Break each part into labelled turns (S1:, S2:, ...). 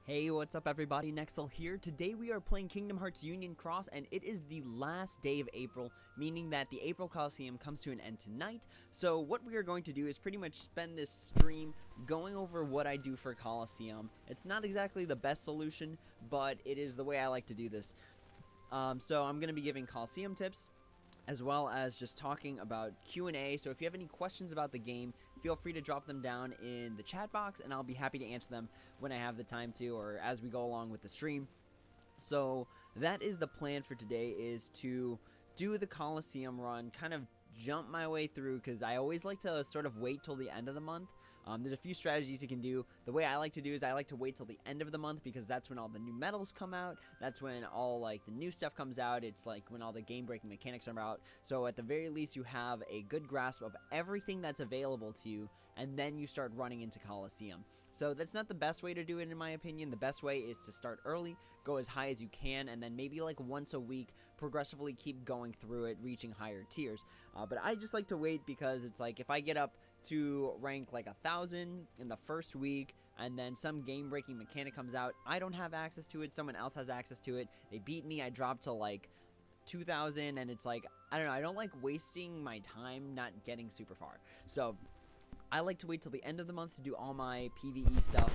S1: Hey, what's up everybody, Nexel here. Today we are playing Kingdom Hearts Union Cross, and it is the last day of April, meaning that the April Coliseum comes to an end tonight. So what we are going to do is pretty much spend this stream going over what I do for Coliseum. It's not exactly the best solution, but it is the way I like to do this. So I'm going to be giving Coliseum tips, as well as just talking about Q&A. So if you have any questions about the game, feel free to drop them down in the chat box, and I'll be happy to answer them when I have the time to, or as we go along with the stream. So that is the plan for today, is to do the Coliseum run, kind of jump my way through, because I always like to sort of wait till the end of the month. There's a few strategies you can do. The way I like to do is I like to wait till the end of the month, because that's when all the new medals come out. That's when all like the new stuff comes out. It's like when all the game breaking mechanics are out. So at the very least you have a good grasp of everything that's available to you, and then you start running into Coliseum. So that's not the best way to do it, in my opinion. The best way is to start early, go as high as you can, and then maybe like once a week progressively keep going through it, reaching higher tiers. But I just like to wait, because it's like if I get up to rank like 1,000 in the first week, and then some game-breaking mechanic comes out, I don't have access to it, someone else has access to it, they beat me, I drop to like 2,000, and it's like, I don't know, I don't like wasting my time not getting super far. So I like to wait till the end of the month to do all my PvE stuff.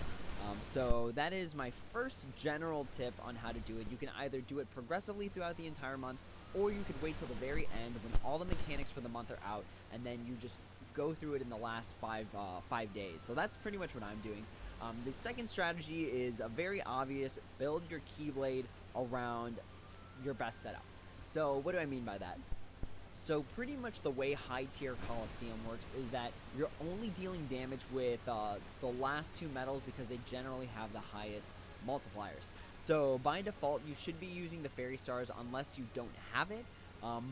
S1: So that is my first general tip on how to do it. You can either do it progressively throughout the entire month, or you could wait till the very end when all the mechanics for the month are out, and then you just go through it in the last five days. So that's pretty much what I'm doing. The second strategy is a very obvious: build your Keyblade around your best setup. So what do I mean by that? So pretty much the way high tier Coliseum works is that you're only dealing damage with the last two medals, because they generally have the highest multipliers. So by default you should be using the Fairy Stars unless you don't have it.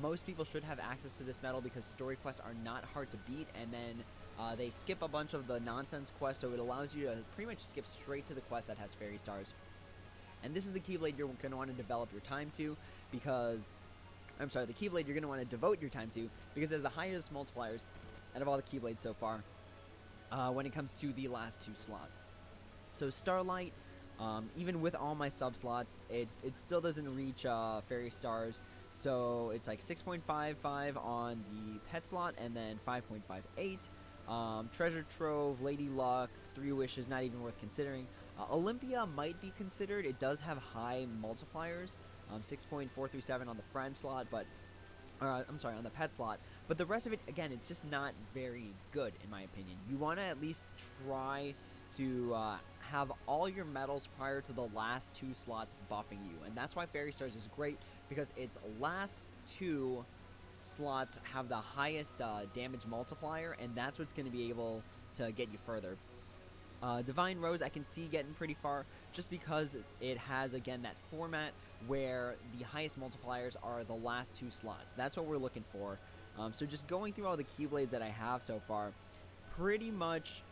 S1: Most people should have access to this medal, because story quests are not hard to beat, and then they skip a bunch of the nonsense quests, so it allows you to pretty much skip straight to the quest that has Fairy Stars. And this is the Keyblade you're going to want to develop your time to, because the Keyblade you're going to want to devote your time to, because it has the highest multipliers out of all the Keyblades so far when it comes to the last two slots. So Starlight, even with all my sub slots, it still doesn't reach Fairy Stars, so it's like 6.55 on the pet slot, and then 5.58. Treasure Trove, Lady Luck, 3 Wishes, not even worth considering. Olympia might be considered. It does have high multipliers, 6.437 on the friend slot, but on the pet slot. But the rest of it, again, it's just not very good in my opinion. You want to at least try to have all your medals prior to the last two slots buffing you, and that's why Fairy Stars is great, because its last two slots have the highest damage multiplier, and that's what's going to be able to get you further. Divine Rose I can see getting pretty far, just because it has, again, that format where the highest multipliers are the last two slots. That's what we're looking for. So just going through all the Keyblades that I have so far, pretty much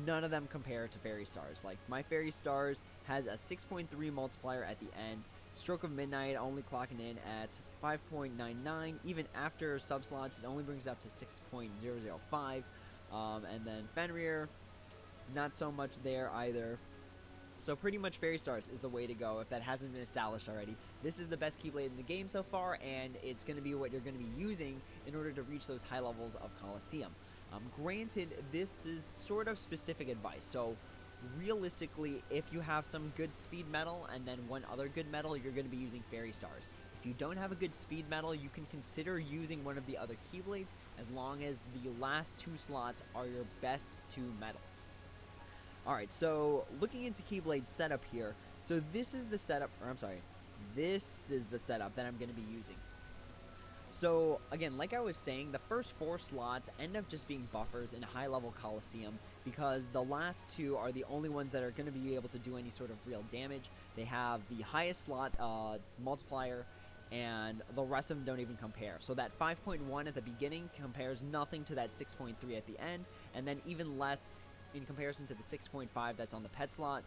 S1: none of them compare to Fairy Stars. Like, my Fairy Stars has a 6.3 multiplier at the end. Stroke of Midnight only clocking in at 5.99. Even after subslots, it only brings it up to 6.005. And then Fenrir, not so much there either. So pretty much Fairy Stars is the way to go if that hasn't been established already. This is the best Keyblade in the game so far, and it's going to be what you're going to be using in order to reach those high levels of Coliseum. Granted, this is sort of specific advice, so realistically, if you have some good speed metal and then one other good metal, you're going to be using Fairy Stars. If you don't have a good speed metal, you can consider using one of the other Keyblades, as long as the last two slots are your best two medals. Alright, so looking into Keyblade setup here, so this is the setup that I'm going to be using. So again, like I was saying, the first 4 slots end up just being buffers in high level Coliseum, because the last two are the only ones that are going to be able to do any sort of real damage. They have the highest slot multiplier, and the rest of them don't even compare. So that 5.1 at the beginning compares nothing to that 6.3 at the end, and then even less in comparison to the 6.5 that's on the pet slot.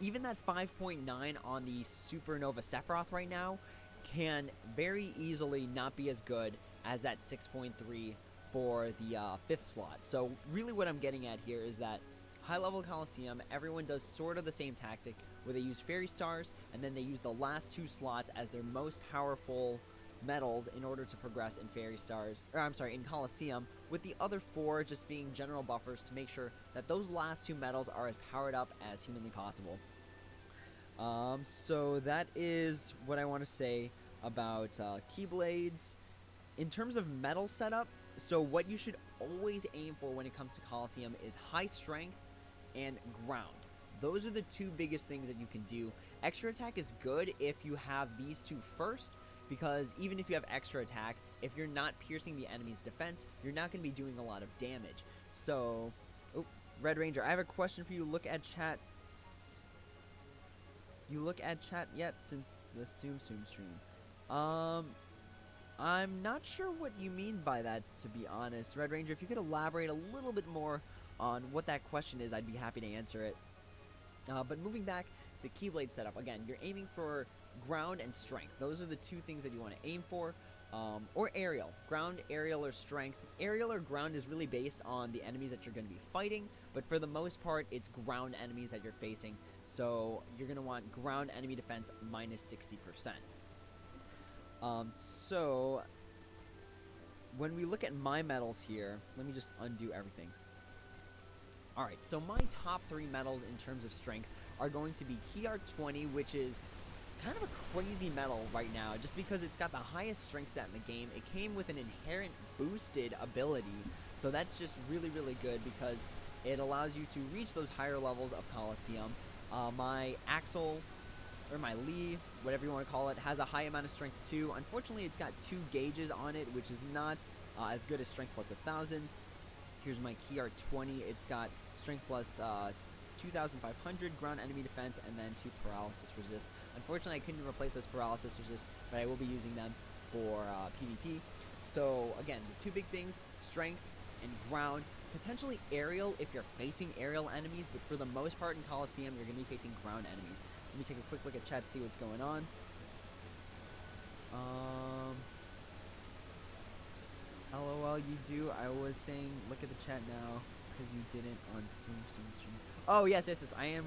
S1: Even that 5.9 on the Supernova Sephiroth right now can very easily not be as good as that 6.3 for the 5th slot. So really what I'm getting at here is that high level Coliseum, everyone does sort of the same tactic where they use fairy stars and then they use the last 2 slots as their most powerful medals in order to progress in fairy stars, or I'm sorry, in Coliseum, with the other 4 just being general buffers to make sure that those last 2 medals are as powered up as humanly possible. So that is what I want to say about Keyblades. In terms of medal setup, so what you should always aim for when it comes to Coliseum is high strength and ground. Those are the 2 biggest things that you can do. Extra attack is good if you have these 2 first, because even if you have extra attack, if you're not piercing the enemy's defense, you're not going to be doing a lot of damage. So, oh, Red Ranger, I have a question for you. Look at chat. You look at chat yet since the Tsum stream? I'm not sure what you mean by that, to be honest. Red Ranger, if you could elaborate a little bit more on what that question is, I'd be happy to answer it. But moving back to Keyblade setup, again, you're aiming for ground and strength. Those are the 2 things that you want to aim for. Or aerial. Ground, aerial, or strength. Aerial or ground is really based on the enemies that you're going to be fighting, but for the most part, it's ground enemies that you're facing. So you're going to want ground enemy defense minus 60%. So when we look at my medals here, let me just undo everything. Alright, so my top 3 medals in terms of strength are going to be Key Art 20, which is kind of a crazy medal right now, just because it's got the highest strength stat in the game. It came with an inherent boosted ability, so that's just really, really good because it allows you to reach those higher levels of Coliseum. My Axel, or my Lee, whatever you want to call it, has a high amount of strength too. Unfortunately, it's got 2 gauges on it, which is not as good as strength plus 1000. Here's my Key Art 20. It's got strength plus 2500, ground enemy defense, and then 2 paralysis resist. Unfortunately, I couldn't replace those paralysis resist, but I will be using them for PvP. So again, the 2 big things, strength and ground. Potentially aerial if you're facing aerial enemies, but for the most part in Coliseum, you're going to be facing ground enemies. Let me take a quick look at chat to see what's going on. LOL, you do. I was saying, look at the chat now, because you didn't on stream. Oh, yes. I am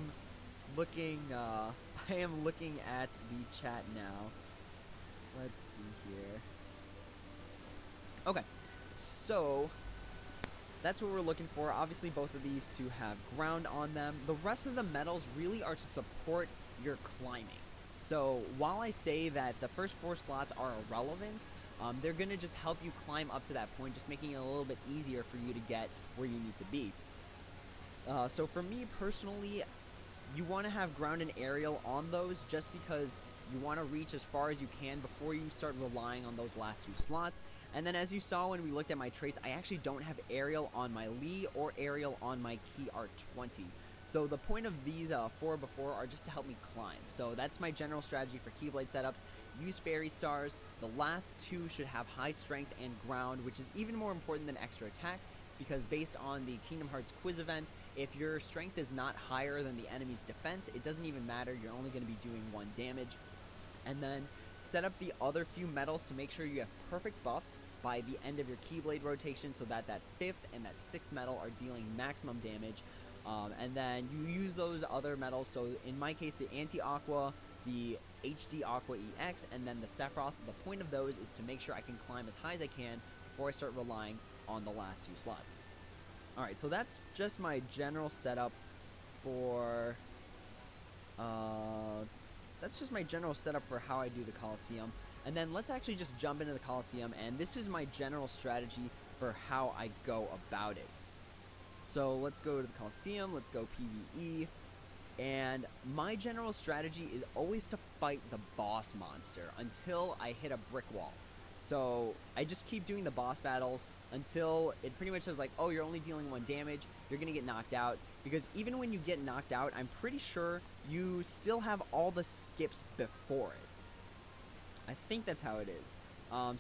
S1: looking, I am looking at the chat now. Let's see here. Okay. So, that's what we're looking for. Obviously, both of these 2 have ground on them. The rest of the medals really are to support your climbing. So while I say that the first 4 slots are irrelevant, they're going to just help you climb up to that point, just making it a little bit easier for you to get where you need to be. So for me personally, you want to have ground and aerial on those just because you want to reach as far as you can before you start relying on those last 2 slots. And then as you saw when we looked at my traits, I actually don't have aerial on my Lee or aerial on my Key Art 20. So the point of these 4 before are just to help me climb. So that's my general strategy for Keyblade setups. Use fairy stars. The last 2 should have high strength and ground, which is even more important than extra attack, because based on the Kingdom Hearts quiz event, if your strength is not higher than the enemy's defense, it doesn't even matter. You're only going to be doing 1 damage. And then set up the other few medals to make sure you have perfect buffs by the end of your Keyblade rotation, so that that 5th and that 6th medal are dealing maximum damage. And then you use those other medals, so in my case, the Anti-Aqua, the HD Aqua EX, and then the Sephiroth. The point of those is to make sure I can climb as high as I can before I start relying on the last 2 slots. Alright, so that's just my general setup for... that's just my general setup for how I do the Coliseum. And then let's actually just jump into the Coliseum, and this is my general strategy for how I go about it. So let's go to the Coliseum, let's go PvE, and my general strategy is always to fight the boss monster until I hit a brick wall. So I just keep doing the boss battles until it pretty much says like, oh, you're only dealing 1 damage, you're gonna get knocked out, because even when you get knocked out, I'm pretty sure you still have all the skips before it. I think that's how it is.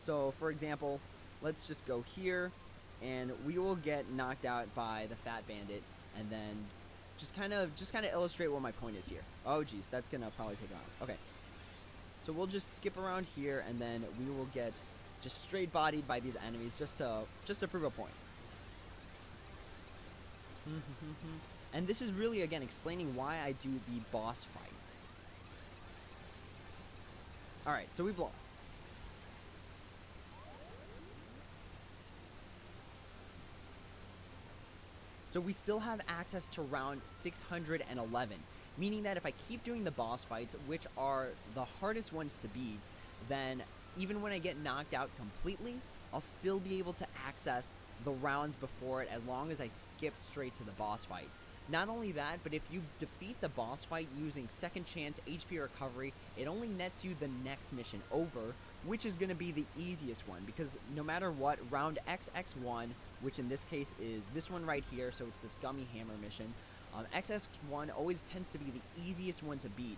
S1: So for example, let's just go here, and we will get knocked out by the Fat Bandit, and then just kind of illustrate what my point is here. Oh geez, that's gonna probably take a while. Okay, so we'll just skip around here, and then we will get just straight bodied by these enemies just to prove a point. And this is really, again, explaining why I do the boss fights. Alright, so we've lost. So we still have access to round 611, meaning that if I keep doing the boss fights, which are the hardest ones to beat, then even when I get knocked out completely, I'll still be able to access the rounds before it as long as I skip straight to the boss fight. Not only that, but if you defeat the boss fight using second chance HP recovery, it only nets you the next mission over, which is going to be the easiest one, because no matter what, round XX1, which in this case is this one right here, so it's this gummy hammer mission, XX1 always tends to be the easiest one to beat.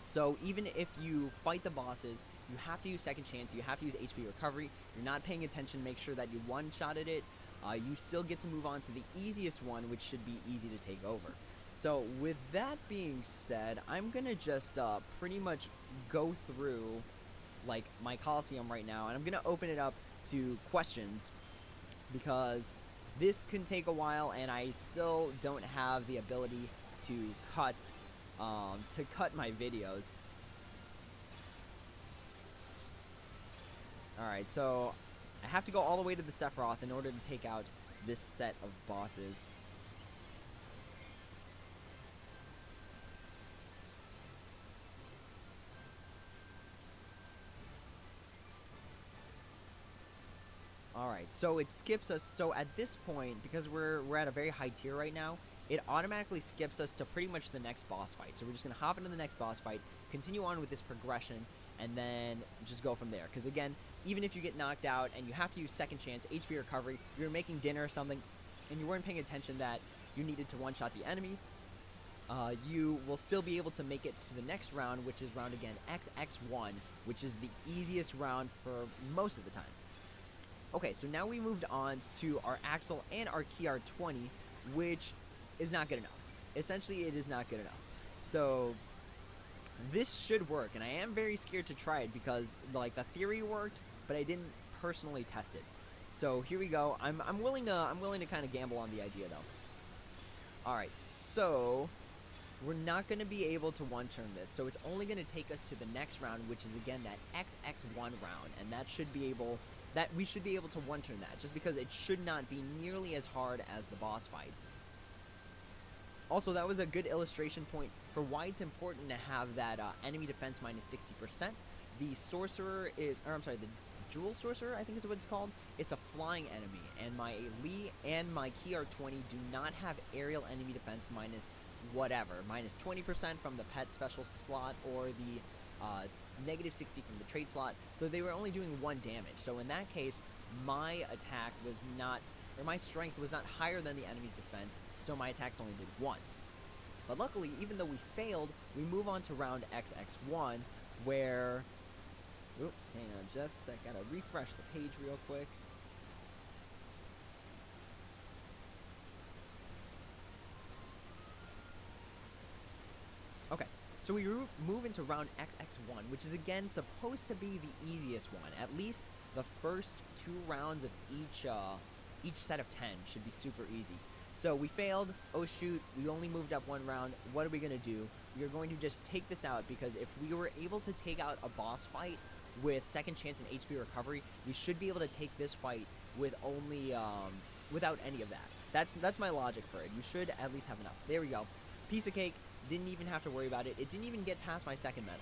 S1: So even if you fight the bosses, you have to use second chance, you have to use HP recovery, you're not paying attention, make sure that you one-shotted it, you still get to move on to the easiest one, which should be easy to take over. So with that being said, I'm gonna just pretty much go through like my Coliseum right now, and I'm gonna open it up to questions because this can take a while and I still don't have the ability to cut my videos. Alright, so I have to go all the way to the Sephiroth in order to take out this set of bosses. Alright, so it skips us. So at this point, because we're at a very high tier right now, it automatically skips us to pretty much the next boss fight. So we're just going to hop into the next boss fight, continue on with this progression, and then just go from there. Because again, even if you get knocked out and you have to use second chance, HP recovery, you're making dinner or something, and you weren't paying attention that you needed to one-shot the enemy, you will still be able to make it to the next round, which is round, again, XX1, which is the easiest round for most of the time. Okay, so now we moved on to our Axel and our Kiar 20, which is not good enough. Essentially, it is not good enough. So this should work, and I am very scared to try it because, like, the theory worked, but I didn't personally test it. So here we go. I'm willing to kind of gamble on the idea though. All right, so we're not going to be able to one-turn this, so it's only going to take us to the next round, which is again that XX1 round, and that should be able. That we should be able to one-turn that, just because it should not be nearly as hard as the boss fights. Also, that was a good illustration point for why it's important to have that enemy defense minus 60%. The sorcerer is, or I'm sorry, the jewel sorcerer, I think is what it's called. It's a flying enemy, and my Lee and my Kiar 20 do not have aerial enemy defense minus whatever, minus 20% from the pet special slot or the negative 60 from the trade slot, so they were only doing 1 damage. So in that case, my attack was not, or my strength was not higher than the enemy's defense, so my attacks only did 1. But luckily, even though we failed, we move on to round XX1, where, oop, hang on just a sec, gotta refresh the page real quick. Okay. So we move into round XX1, which is again supposed to be the easiest one. At least the first 2 rounds of each set of 10 should be super easy. So we failed. Oh shoot, we only moved up 1 round. What are we going to do? We are going to just take this out, because if we were able to take out a boss fight with second chance and HP recovery, we should be able to take this fight with only without any of that. That's my logic for it. You should at least have enough. There we go. Piece of cake. Didn't even have to worry about it. It didn't even get past my second medal.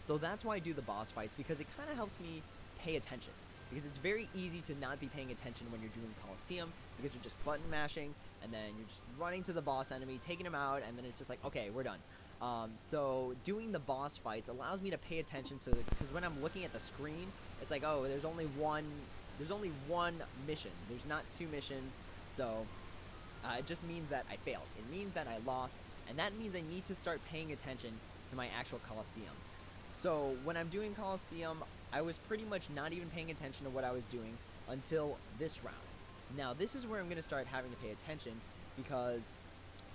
S1: So that's why I do the boss fights, because it kind of helps me pay attention. Because it's very easy to not be paying attention when you're doing Coliseum, because you're just button mashing, and then you're just running to the boss enemy, taking him out, and then it's just like, okay, we're done. So doing the boss fights allows me to pay attention to, because when I'm looking at the screen, it's like, oh, there's only one mission. There's not 2 missions, so it just means that I failed. It means that I lost. And that means I need to start paying attention to my actual Coliseum. So when I'm doing Coliseum, I was pretty much not even paying attention to what I was doing until this round. Now this is where I'm going to start having to pay attention, because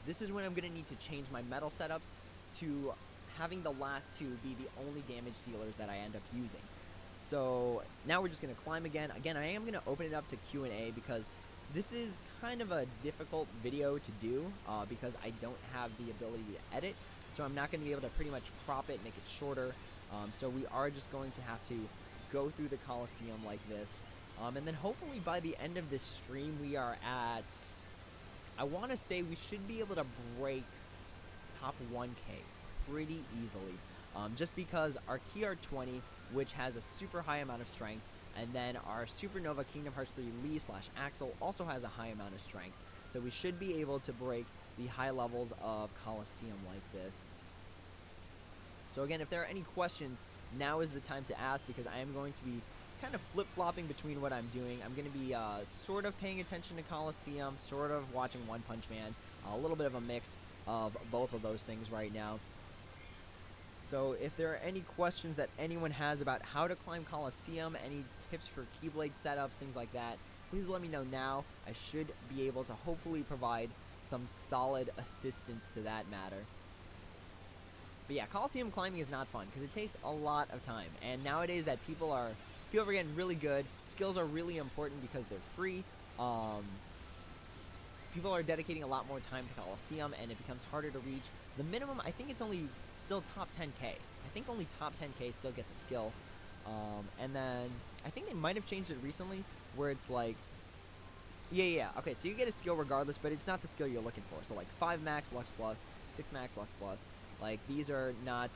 S1: this is when I'm going to need to change my metal setups to having the last 2 be the only damage dealers that I end up using. So now we're just going to climb again. Again, I am going to open it up to Q&A, because This is kind of a difficult video to do because I don't have the ability to edit, so I'm not going to be able to pretty much crop it, make it shorter. So we are just going to have to go through the Coliseum like this. And then hopefully by the end of this stream we are at, I want to say we should be able to break top 1K pretty easily. Just because our key art 20, which has a super high amount of strength, and then our Supernova Kingdom Hearts 3 Lee / Axel also has a high amount of strength. So we should be able to break the high levels of Coliseum like this. So again, if there are any questions, now is the time to ask, because I am going to be kind of flip-flopping between what I'm doing. I'm going to be sort of paying attention to Coliseum, sort of watching One Punch Man, a little bit of a mix of both of those things right now. So if there are any questions that anyone has about how to climb Coliseum, any tips for Keyblade setups, things like that, please let me know now. I should be able to hopefully provide some solid assistance to that matter. But yeah, Coliseum climbing is not fun because it takes a lot of time. And nowadays that people are getting really good. Skills are really important because they're free. People are dedicating a lot more time to Coliseum, and it becomes harder to reach. The minimum, I think it's only still top 10k. I think only top 10k still get the skill. And then I think they might have changed it recently where it's like, yeah, okay, so you get a skill regardless, but it's not the skill you're looking for. So like 5 max Lux Plus, 6 max Lux Plus, like these are not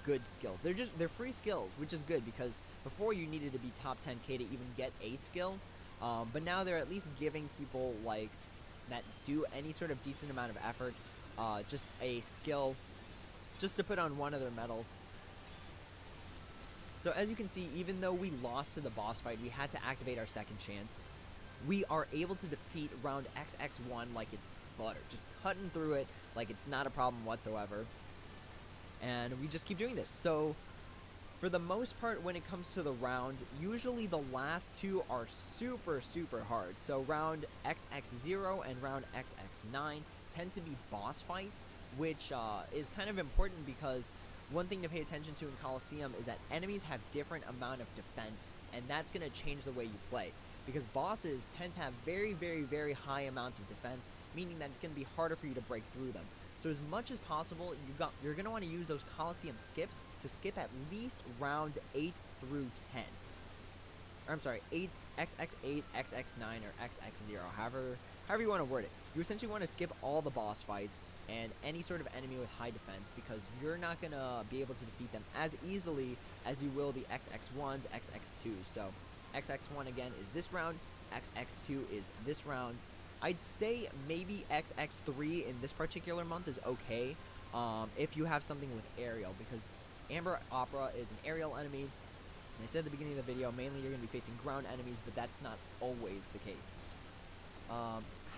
S1: good skills. They're free skills, which is good because before you needed to be top 10k to even get a skill. But now they're at least giving people like that do any sort of decent amount of effort, just a skill, just to put on one of their medals. So as you can see, even though we lost to the boss fight, we had to activate our second chance. We are able to defeat round XX1 like it's butter, just cutting through it like it's not a problem whatsoever. And we just keep doing this. So for the most part, when it comes to the rounds, usually the last two are super, super hard. So round XX0 and round XX9 tend to be boss fights, which is kind of important because one thing to pay attention to in Coliseum is that enemies have different amount of defense, and that's going to change the way you play. Because bosses tend to have very, very, very high amounts of defense, meaning that it's going to be harder for you to break through them. So as much as possible, you're going to want to use those Coliseum skips to skip at least rounds 8 through 10. Or I'm sorry, XX8, XX9, or XX0, however you want to word it. You essentially want to skip all the boss fights and any sort of enemy with high defense, because you're not going to be able to defeat them as easily as you will the XX1s, XX2s. So XX1 again is this round, XX2 is this round. I'd say maybe XX3 in this particular month is okay if you have something with aerial, because Amber Opera is an aerial enemy. And I said at the beginning of the video, mainly you're going to be facing ground enemies, but that's not always the case.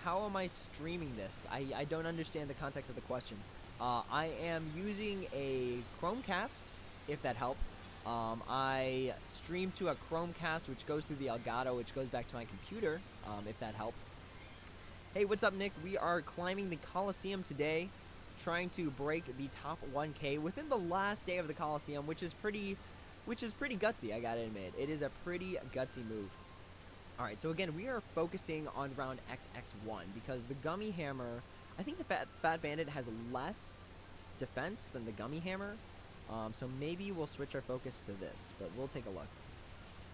S1: How am I streaming this? I don't understand the context of the question. I am using a Chromecast, if that helps. I stream to a Chromecast, which goes through the Elgato, which goes back to my computer, if that helps. Hey, what's up, Nick? We are climbing the Coliseum today, trying to break the top 1K within the last day of the Coliseum, which is pretty gutsy, I gotta admit. It is a pretty gutsy move. Alright, so again, we are focusing on round XX1, because the Gummy Hammer, I think the Fat Bandit has less defense than the Gummy Hammer, so maybe we'll switch our focus to this, but we'll take a look.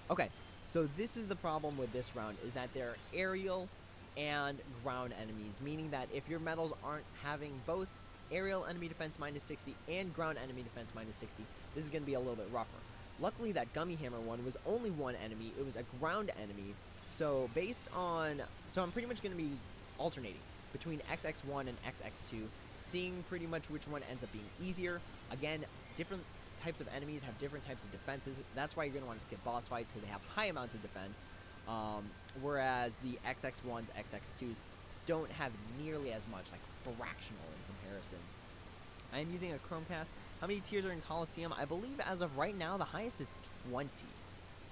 S1: Okay, so this is the problem with this round, is that there are aerial and ground enemies, meaning that if your medals aren't having both aerial enemy defense -60 and ground enemy defense -60, this is going to be a little bit rougher. Luckily, that Gummy Hammer one was only one enemy. It was a ground enemy. So I'm pretty much going to be alternating between XX1 and XX2, seeing pretty much which one ends up being easier. Again, different types of enemies have different types of defenses. That's why you're going to want to skip boss fights, because they have high amounts of defense. Whereas the XX1s, XX2s don't have nearly as much, like fractional in comparison. I am using a Chromecast. How many tiers are in Coliseum? I believe as of right now, the highest is 20.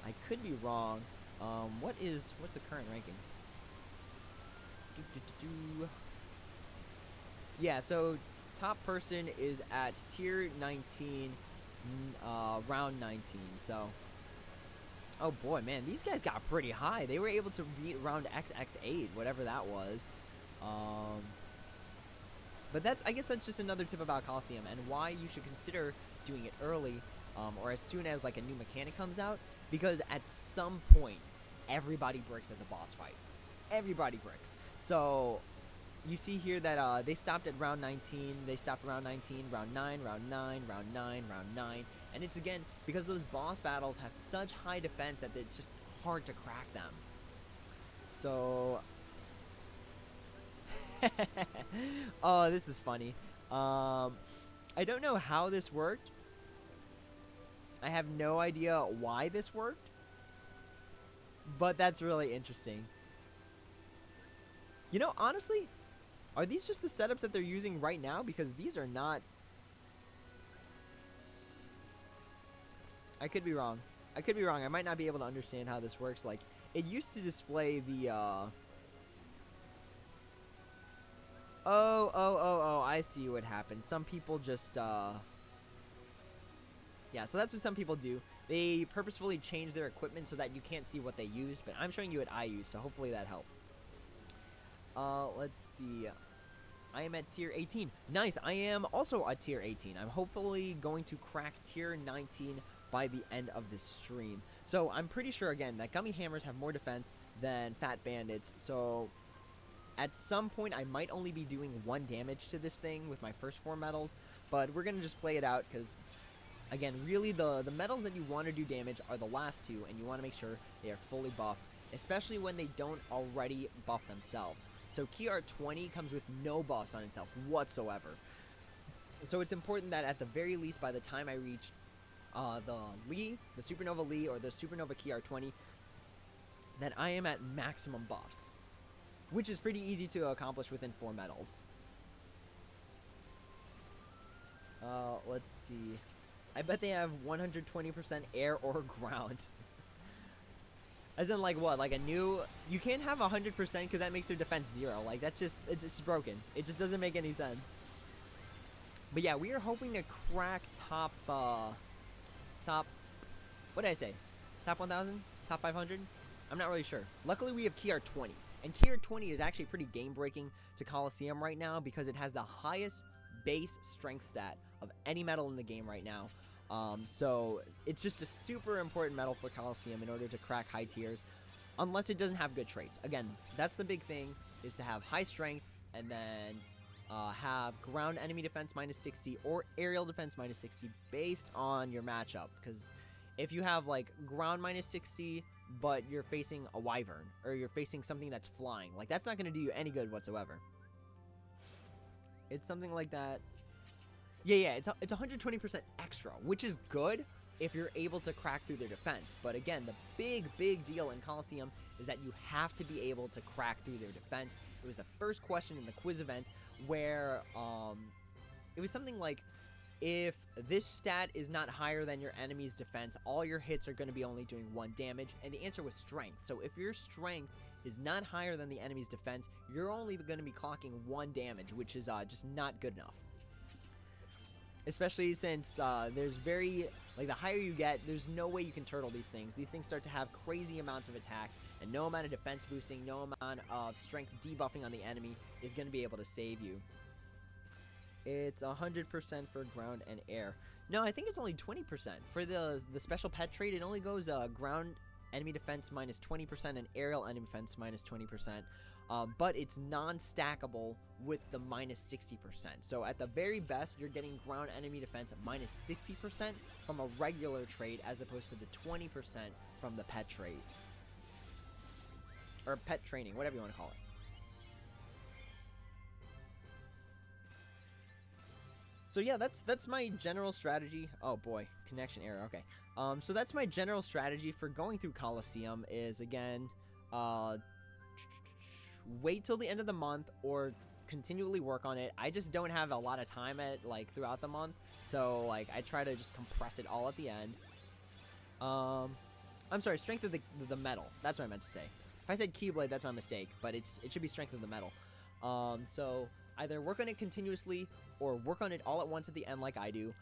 S1: I could be wrong. What's the current ranking? Yeah, so top person is at tier 19, round 19. So Oh boy, man, these guys got pretty high. They were able to beat around XX8, whatever that was. Um, but I guess that's just another tip about Coliseum and why you should consider doing it early, or as soon as like a new mechanic comes out, because at some point, everybody bricks at the boss fight. Everybody bricks. So you see here that they stopped at round 19, they stopped around 19, round 9, round 9, round 9, round 9, and it's again because those boss battles have such high defense that it's just hard to crack them. So, oh, this is funny. I don't know how this worked. I have no idea why this worked, but that's really interesting. You know, honestly, are these just the setups that they're using right now? Because these are not... I could be wrong. I could be wrong. I might not be able to understand how this works. Like, it used to display the, Oh, I see what happened. Some people just, yeah, so that's what some people do. They purposefully change their equipment so that you can't see what they used, but I'm showing you what I use, so hopefully that helps. Let's see. I am at tier 18. Nice, I am also at tier 18. I'm hopefully going to crack tier 19 by the end of this stream. So I'm pretty sure, again, that Gummy Hammers have more defense than Fat Bandits, so at some point I might only be doing 1 damage to this thing with my first 4 medals, but we're going to just play it out because, again, really the medals that you want to do damage are the last 2, and you want to make sure they are fully buffed, especially when they don't already buff themselves. So Key Art 20 comes with no buffs on itself whatsoever. So it's important that at the very least, by the time I reach the Lee, the Supernova Lee, or the Supernova Key Art 20, that I am at maximum buffs, which is pretty easy to accomplish within 4 medals. Let's see. I bet they have 120% air or ground. As in, like, what? Like a new... You can't have 100% because that makes their defense 0. Like, that's just... It's just broken. It just doesn't make any sense. But yeah, we are hoping to crack top... Top... What did I say? Top 1,000? Top 500? I'm not really sure. Luckily, we have Key Art 20. And Key Art 20 is actually pretty game-breaking to Coliseum right now because it has the highest base strength stat of any medal in the game right now. So it's just a super important medal for Coliseum in order to crack high tiers, unless it doesn't have good traits. Again, that's the big thing, is to have high strength and then have ground enemy defense minus 60 or aerial defense minus 60 based on your matchup. Because if you have like ground minus 60, but you're facing a wyvern or you're facing something that's flying, like that's not going to do you any good whatsoever. It's something like that. Yeah, it's 120% extra, which is good if you're able to crack through their defense. But again, the big deal in Coliseum is that you have to be able to crack through their defense. It was the first question in the quiz event where it was something like, if this stat is not higher than your enemy's defense, all your hits are going to be only doing 1 damage, and the answer was strength. So if your strength is not higher than the enemy's defense, you're only going to be clocking 1 damage, which is just not good enough. Especially since there's like the higher you get, there's no way you can turtle these things. These things start to have crazy amounts of attack, and no amount of defense boosting, no amount of strength debuffing on the enemy is going to be able to save you. It's 100% for ground and air. No, I think it's only 20%. For the special pet trait, it only goes ground enemy defense minus 20% and aerial enemy defense minus 20%. But it's non-stackable with the minus 60%. So at the very best, you're getting ground enemy defense minus 60% from a regular trait as opposed to the 20% from the pet trait. Or pet training, whatever you want to call it. So yeah, that's my general strategy. Oh boy, connection error, okay. So that's my general strategy for going through Coliseum is, again, wait till the end of the month or continually work on it. I just don't have a lot of time throughout the month, so like I try to just compress it all at the end. I'm sorry, strength of the metal. That's what I meant to say. If I said Keyblade, that's my mistake, but it should be strength of the metal. So either work on it continuously or work on it all at once at the end like I do.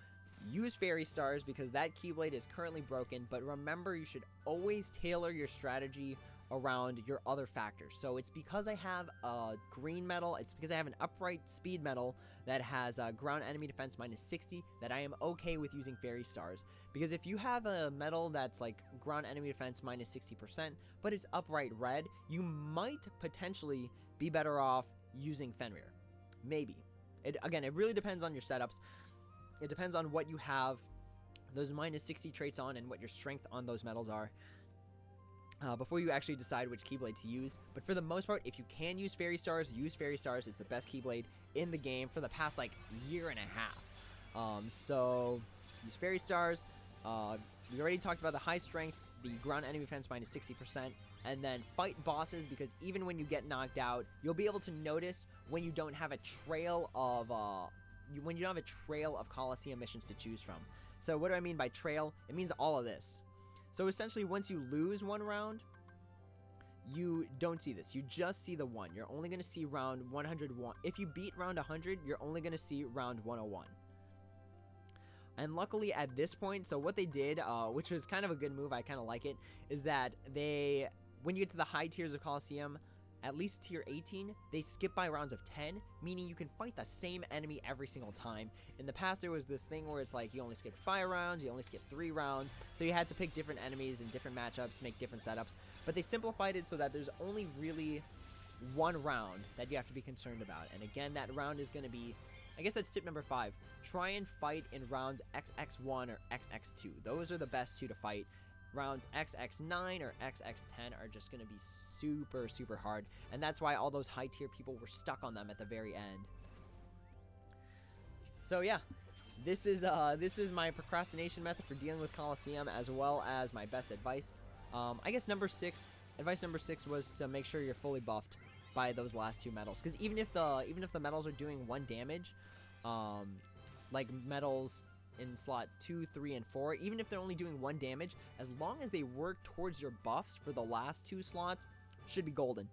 S1: use Fairy Stars because that Keyblade is currently broken, but remember, you should always tailor your strategy around your other factors. So it's because I have a green medal, it's because I have an upright speed medal that has a ground enemy defense -60 that I am okay with using Fairy Stars. Because if you have a medal that's like ground enemy defense -60%, but it's upright red, you might potentially be better off using Fenrir. Maybe. Again, it really depends on your setups. It depends on what you have those -60 traits on and what your strength on those medals are. Before you actually decide which Keyblade to use. But for the most part, if you can use Fairy Stars, use Fairy Stars. It's the best Keyblade in the game for the past, like, year and a half. So, use Fairy Stars. We already talked about the high strength, the ground enemy defense -60%, and then fight bosses, because even when you get knocked out, you'll be able to notice when you don't have a trail of, Coliseum missions to choose from. So what do I mean by trail? It means all of this. So essentially, once you lose one round, you don't see this. You just see the one. You're only going to see round 101. If you beat round 100, you're only going to see round 101. And luckily at this point, so what they did, which was kind of a good move, I kind of like it, is that when you get to the high tiers of Coliseum, at least tier 18, they skip by rounds of 10, meaning you can fight the same enemy every single time. In the past, there was this thing where it's like you only skipped 5 rounds, you only skipped 3 rounds, so you had to pick different enemies and different matchups, make different setups. But they simplified it so that there's only really one round that you have to be concerned about. And again, that round is going to be, I guess that's tip number 5. Try and fight in rounds XX1 or XX2. Those are the best 2 to fight. Rounds XX9 or XX10 are just going to be super, super hard. And that's why all those high tier people were stuck on them at the very end. So yeah, this is my procrastination method for dealing with Coliseum, as well as my best advice. I guess advice number 6 was to make sure you're fully buffed by those last 2 medals. Because even if the medals are doing 1 damage, like medals in slot 2, 3, and 4, even if they're only doing 1 damage, as long as they work towards your buffs for the last 2 slots, should be golden.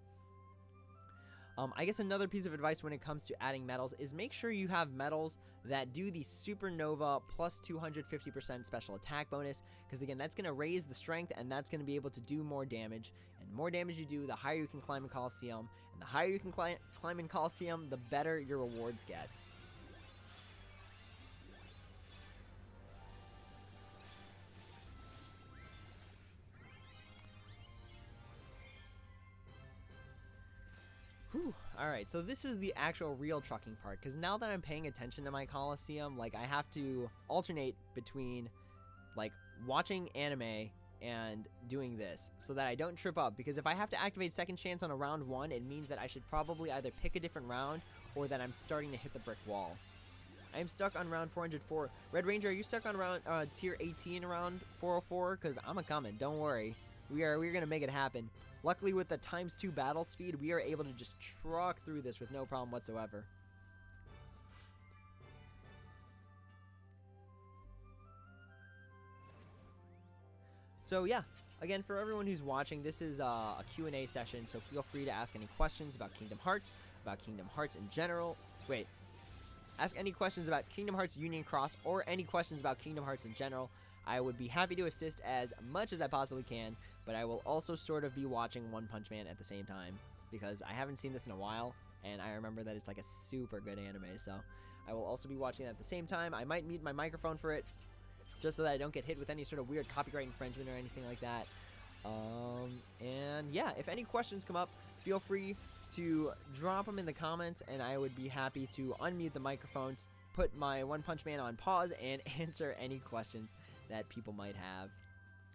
S1: I guess another piece of advice when it comes to adding medals is make sure you have medals that do the Supernova plus 250% special attack bonus, because again, that's going to raise the strength and that's going to be able to do more damage. And the more damage you do, the higher you can climb in Coliseum, and the higher you can climb in Coliseum, the better your rewards get. Alright, so this is the actual real trucking part, because now that I'm paying attention to my Coliseum, like, I have to alternate between, like, watching anime and doing this, so that I don't trip up, because if I have to activate Second Chance on a round 1, it means that I should probably either pick a different round, or that I'm starting to hit the brick wall. I am stuck on round 404. Red Ranger, are you stuck on round tier 18 around 404? Because I'm a-coming, don't worry. We're going to make it happen. Luckily, with the ×2 battle speed, we are able to just truck through this with no problem whatsoever. So yeah, again, for everyone who's watching, this is a Q&A session, so feel free to ask any questions about Kingdom Hearts in general. Wait, ask any questions about Kingdom Hearts Union Cross, or any questions about Kingdom Hearts in general. I would be happy to assist as much as I possibly can, but I will also sort of be watching One Punch Man at the same time, because I haven't seen this in a while, and I remember that it's like a super good anime, so I will also be watching that at the same time. I might mute my microphone for it, just so that I don't get hit with any sort of weird copyright infringement or anything like that. And yeah, if any questions come up, feel free to drop them in the comments, and I would be happy to unmute the microphones, put my One Punch Man on pause, and answer any questions that people might have.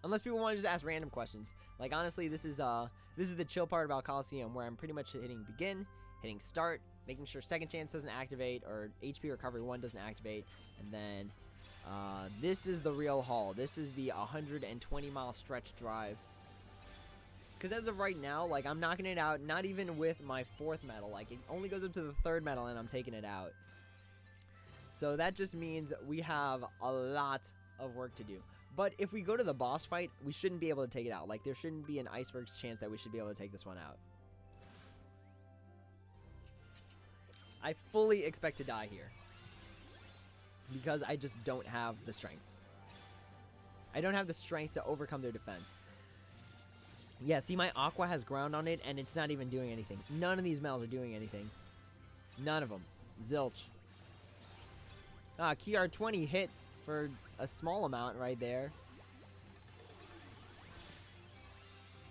S1: Unless people want to just ask random questions. Like, honestly, this is the chill part about Coliseum, where I'm pretty much hitting begin, hitting start, making sure Second Chance doesn't activate, or HP Recovery 1 doesn't activate, and then this is the real haul. This is the 120-mile stretch drive. Because as of right now, like, I'm knocking it out, not even with my 4th medal. Like, it only goes up to the 3rd medal, and I'm taking it out. So that just means we have a lot of work to do. But if we go to the boss fight, we shouldn't be able to take it out. Like, there shouldn't be an iceberg's chance that we should be able to take this one out. I fully expect to die here.
S2: because I just don't have the strength. I don't have the strength to overcome their defense. Yeah, see, my Aqua has ground on it, and it's not even doing anything. None of these Mels are doing anything. None of them. Zilch. KR20 hit for a small amount right there.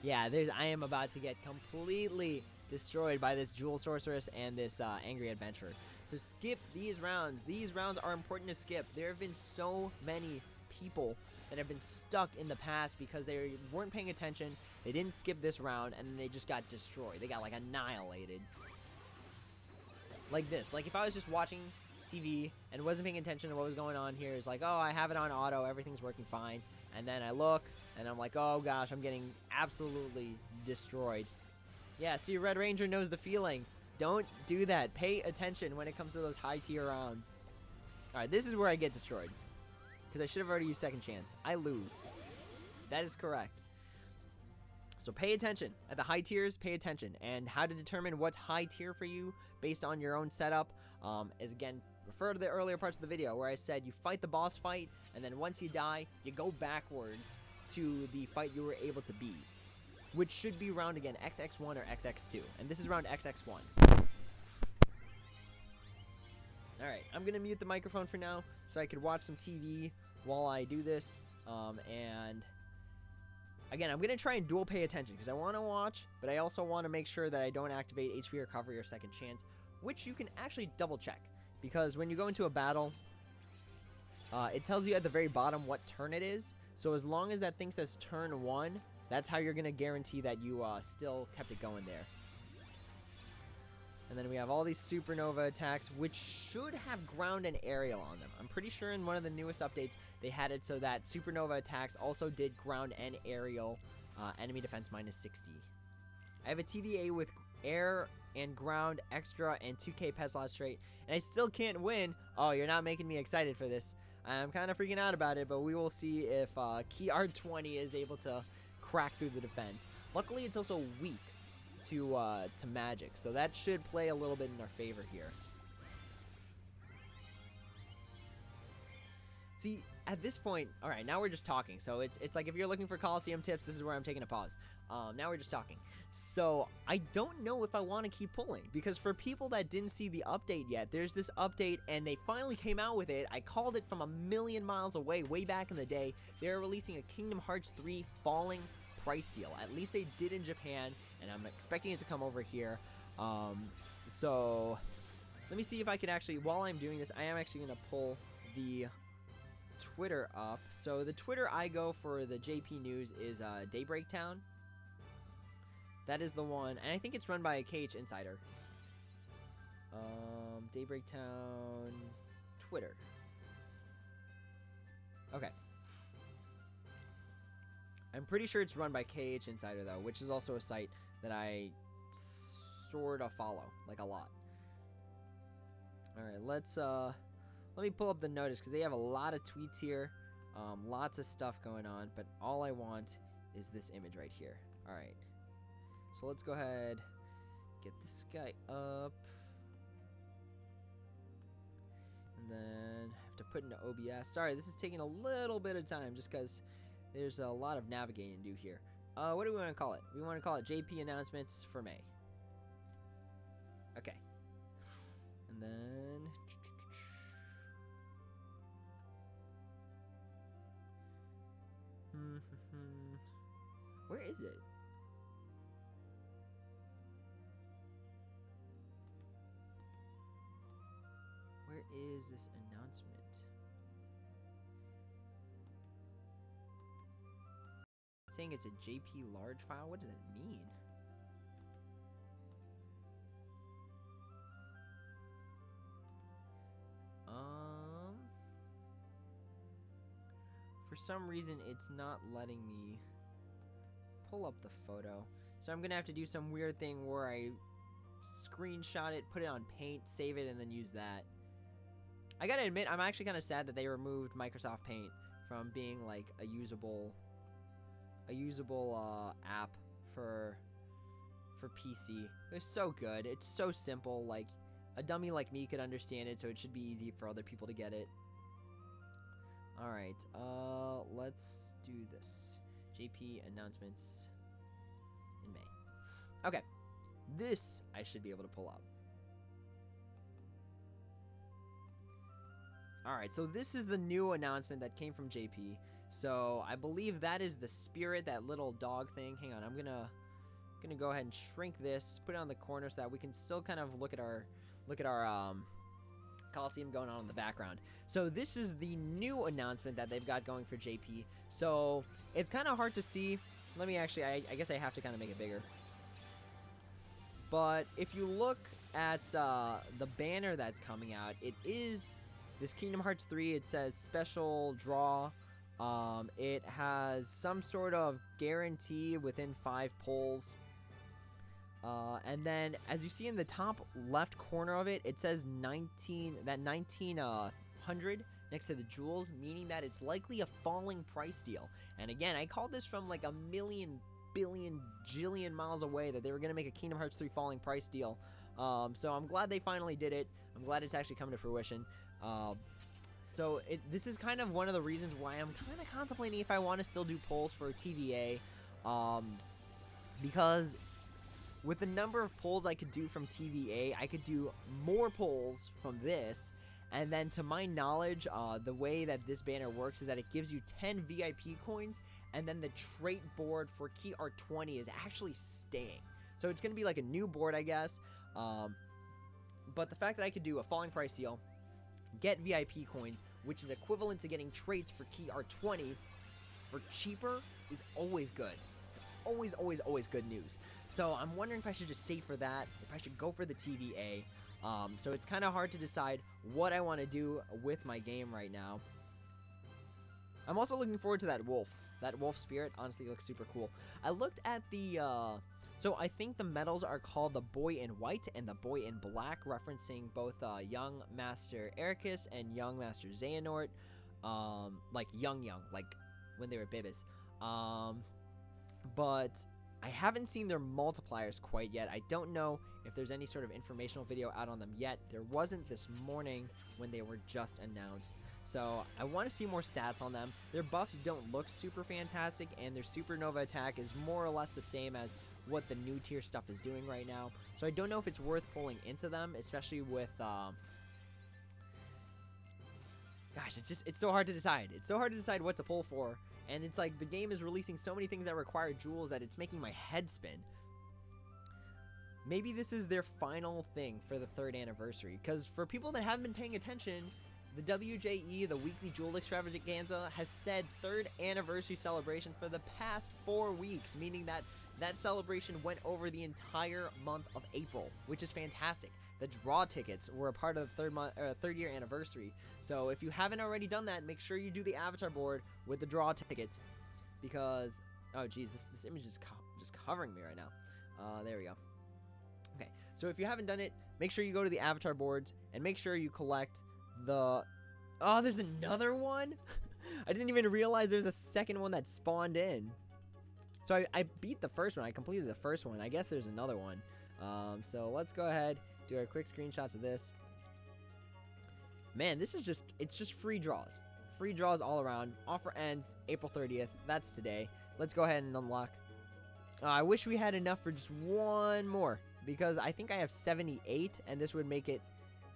S2: Yeah, I am about to get completely destroyed by this Jewel Sorceress and this Angry Adventurer. So skip these rounds. These rounds are important to skip. There have been so many people that have been stuck in the past because they weren't paying attention. They didn't skip this round, and then they just got destroyed. They got, like, annihilated. Like this. Like, if I was just watching TV and wasn't paying attention to what was going on here, it's like, oh, I have it on auto, everything's working fine. And then I look, and I'm like, oh, gosh, I'm getting absolutely destroyed. Yeah, see, Red Ranger knows the feeling. Don't do that. Pay attention when it comes to those high-tier rounds. Alright, this is where I get destroyed. Because I should have already used second chance. I lose. That is correct. So pay attention. At the high tiers, pay attention. And how to determine what's high tier for you based on your own setup is, again, refer to the earlier parts of the video where I said you fight the boss fight, and then once you die, you go backwards to the fight you were able to beat, which should be round, again, XX1 or XX2. And this is round XX1. Alright, I'm going to mute the microphone for now so I could watch some TV while I do this. And again, I'm going to try and dual pay attention because I want to watch, but I also want to make sure that I don't activate HP recovery or second chance, which you can actually double check. Because when you go into a battle, it tells you at the very bottom what turn it is. So as long as that thing says turn 1, that's how you're going to guarantee that you still kept it going there. And then we have all these supernova attacks, which should have ground and aerial on them. I'm pretty sure in one of the newest updates, they had it so that supernova attacks also did ground and aerial, enemy defense minus 60. I have a TVA with air and ground extra and 2k pet slot straight, and I still can't win. Oh, you're not making me excited for this. I'm kind of freaking out about it, but we will see if KR20 is able to crack through the defense. Luckily, it's also weak to magic, so that should play a little bit in our favor here. See, at this point, all right, now we're just talking. So it's like if you're looking for Coliseum tips, this is where I'm taking a pause. Now we're just talking. So I don't know if I want to keep pulling, because for people that didn't see the update yet, there's this update and they finally came out with it. I called it from a million miles away way back in the day. They're releasing a Kingdom Hearts 3 Falling price deal. At least they did in Japan, and I'm expecting it to come over here. So let me see if I can actually, while I'm doing this, I am actually going to pull the Twitter up. So the Twitter I go for the JP News is Daybreak Town. That is the one, and I think it's run by a KH Insider. Daybreak Town Twitter. Okay. I'm pretty sure it's run by KH Insider, though, which is also a site that I sort of follow, like, a lot. Alright, let me pull up the notice, because they have a lot of tweets here, lots of stuff going on, but all I want is this image right here. Alright, so let's go ahead, get this guy up, and then I have to put into OBS. Sorry, this is taking a little bit of time, just because there's a lot of navigating to do here. What do we want to call it? We want to call it JP Announcements for May. Okay. And then... where is it? Where is this announcement? Saying it's a JP large file? What does it mean? For some reason, it's not letting me pull up the photo. So I'm gonna have to do some weird thing where I screenshot it, put it on Paint, save it, and then use that. I gotta admit, I'm actually kind of sad that they removed Microsoft Paint from being like a usable app for PC. It was so good. It's so simple. Like, a dummy like me could understand it, so it should be easy for other people to get it. All right. Let's do this. JP announcements in May. Okay. This I should be able to pull up. All right. So this is the new announcement that came from JP. So I believe that is the spirit, that little dog thing. Hang on. I'm gonna go ahead and shrink this, put it on the corner so that we can still kind of look at our Coliseum going on in the background. So this is the new announcement that they've got going for JP. So it's kind of hard to see. Let me actually, I guess I have to kind of make it bigger. But if you look at the banner that's coming out, it is this Kingdom Hearts 3. It says special draw. It has some sort of guarantee within 5 polls. And then, as you see in the top left corner of it, it says 1900 next to the jewels, meaning that it's likely a falling price deal. And again, I called this from like a million, billion, jillion miles away that they were going to make a Kingdom Hearts 3 falling price deal. So I'm glad they finally did it. I'm glad it's actually coming to fruition. So this is kind of one of the reasons why I'm kind of contemplating if I want to still do polls for TVA. Because with the number of polls I could do from TVA, I could do more polls from this. And then to my knowledge, the way that this banner works is that it gives you 10 VIP coins, and then the trait board for Key R20 is actually staying. So it's going to be like a new board, I guess. But the fact that I could do a falling price deal, get VIP coins, which is equivalent to getting traits for Key R20 for cheaper, is always good. It's always, always, always good news. So I'm wondering if I should just save for that, if I should go for the TVA. So it's kind of hard to decide what I want to do with my game right now. I'm also looking forward to that wolf. That wolf spirit honestly looks super cool. I looked at the... So I think the medals are called the Boy in White and the Boy in Black, referencing both young Master Ericus and young Master Xehanort. Like young, like when they were bibis. But I haven't seen their multipliers quite yet. I don't know if there's any sort of informational video out on them yet. There wasn't this morning when they were just announced. So I want to see more stats on them. Their buffs don't look super fantastic, and their supernova attack is more or less the same as what the new tier stuff is doing right now. So I don't know if it's worth pulling into them, especially with gosh, it's so hard to decide. It's so hard to decide what to pull for. And it's like the game is releasing so many things that require jewels that it's making my head spin. Maybe this is their final thing for the 3rd anniversary. Because for people that haven't been paying attention, the WJE, the weekly jewel extravaganza, has said 3rd anniversary celebration for the past 4 weeks, meaning that that celebration went over the entire month of April, which is fantastic. The draw tickets were a part of the 3rd year anniversary. So if you haven't already done that, make sure you do the avatar board with the draw tickets, because oh geez, this image is just covering me right now. There we go. Okay, so if you haven't done it, make sure you go to the avatar boards and make sure you collect the... Oh, there's another one? I didn't even realize there's a second one that spawned in. So I beat the first one. I completed the first one. I guess there's another one. So let's go ahead, do our quick screenshots of this. Man, this is just... It's just free draws. Free draws all around. Offer ends April 30th. That's today. Let's go ahead and unlock. I wish we had enough for just one more, because I think I have 78, and this would make it...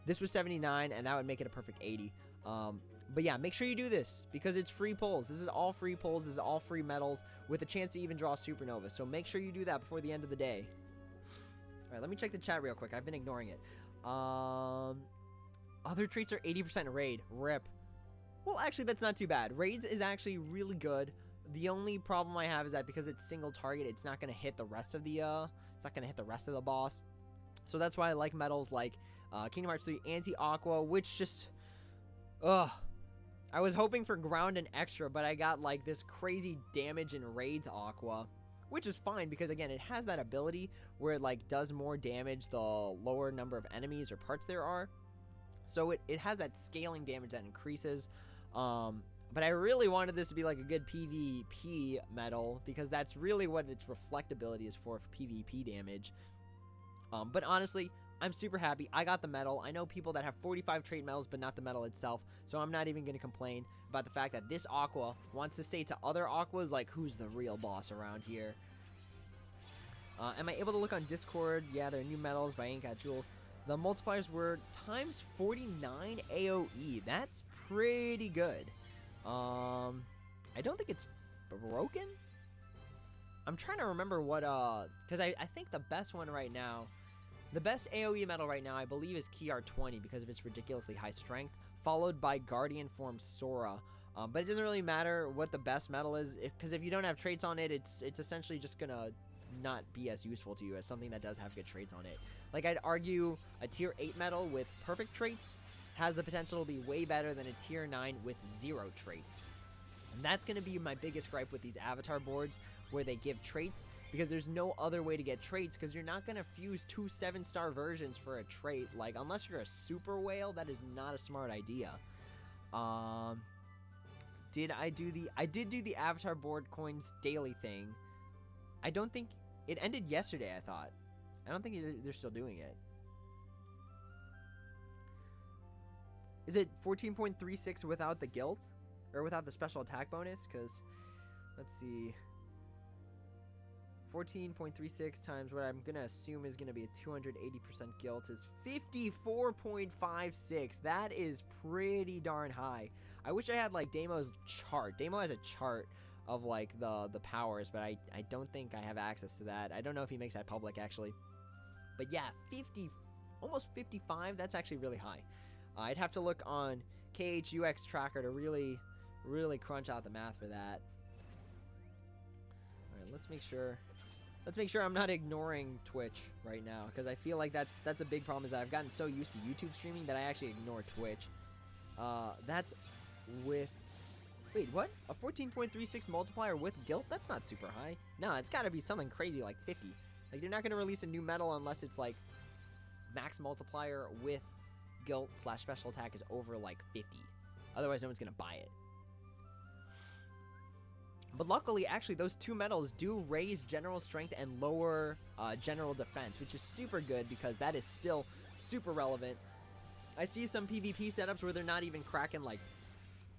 S2: This was 79, and that would make it a perfect 80. But yeah, make sure you do this, because it's free pulls. This is all free pulls. This is all free medals with a chance to even draw supernova. So make sure you do that before the end of the day. All right, let me check the chat real quick. I've been ignoring it. Other traits are 80% raid. RIP. Well, actually, that's not too bad. Raids is actually really good. The only problem I have is that because it's single target, it's not going to hit the rest of the boss. So that's why I like medals like Kingdom Hearts 3 Anti-Aqua, which just... Ugh. I was hoping for ground and extra, but I got like this crazy damage in raids Aqua, which is fine because again, it has that ability where it like does more damage the lower number of enemies or parts there are. So it has that scaling damage that increases. But I really wanted this to be like a good PvP medal, because that's really what its reflectability is for PvP damage. But honestly, I'm super happy. I got the medal. I know people that have 45 trait medals, but not the medal itself. So I'm not even going to complain about the fact that this Aqua wants to say to other Aquas, like, who's the real boss around here? Am I able to look on Discord? Yeah, there are new medals, but I ain't got jewels. The multipliers were times 49 AoE. That's pretty good. I don't think it's broken. I'm trying to remember what, because I think the best one right now, the best AoE medal right now, I believe, is Key R20 because of its ridiculously high strength, followed by Guardian Form Sora. But it doesn't really matter what the best medal is, because if you don't have traits on it, it's essentially just gonna not be as useful to you as something that does have good traits on it. Like, I'd argue a tier 8 medal with perfect traits has the potential to be way better than a tier 9 with 0 traits. And that's going to be my biggest gripe with these avatar boards where they give traits, because there's no other way to get traits, because you're not going to fuse 2 7-star versions for a trait. Like, unless you're a super whale, that is not a smart idea. I did do the avatar board coins daily thing. I don't think it ended yesterday, I thought. I don't think they're still doing it. Is it 14.36 without the guilt? Or without the special attack bonus? Because, let's see. 14.36 times what I'm going to assume is going to be a 280% guilt is 54.56. That is pretty darn high. I wish I had, like, Damo's chart. Damo has a chart of, like, the powers, but I don't think I have access to that. I don't know if he makes that public, actually. But yeah, 50, almost 55, that's actually really high. I'd have to look on KHUX tracker to really crunch out the math for that. All right, let's make sure I'm not ignoring Twitch right now, because I feel like that's a big problem, is that I've gotten so used to YouTube streaming that I actually ignore Twitch. That's with, wait, what? A 14.36 multiplier with guilt? That's not super high. No, it's got to be something crazy like 50. Like, they're not going to release a new medal unless it's like max multiplier with guilt / special attack is over like 50. Otherwise, no one's going to buy it. But luckily, actually, those 2 medals do raise general strength and lower general defense, which is super good because that is still super relevant. I see some PvP setups where they're not even cracking like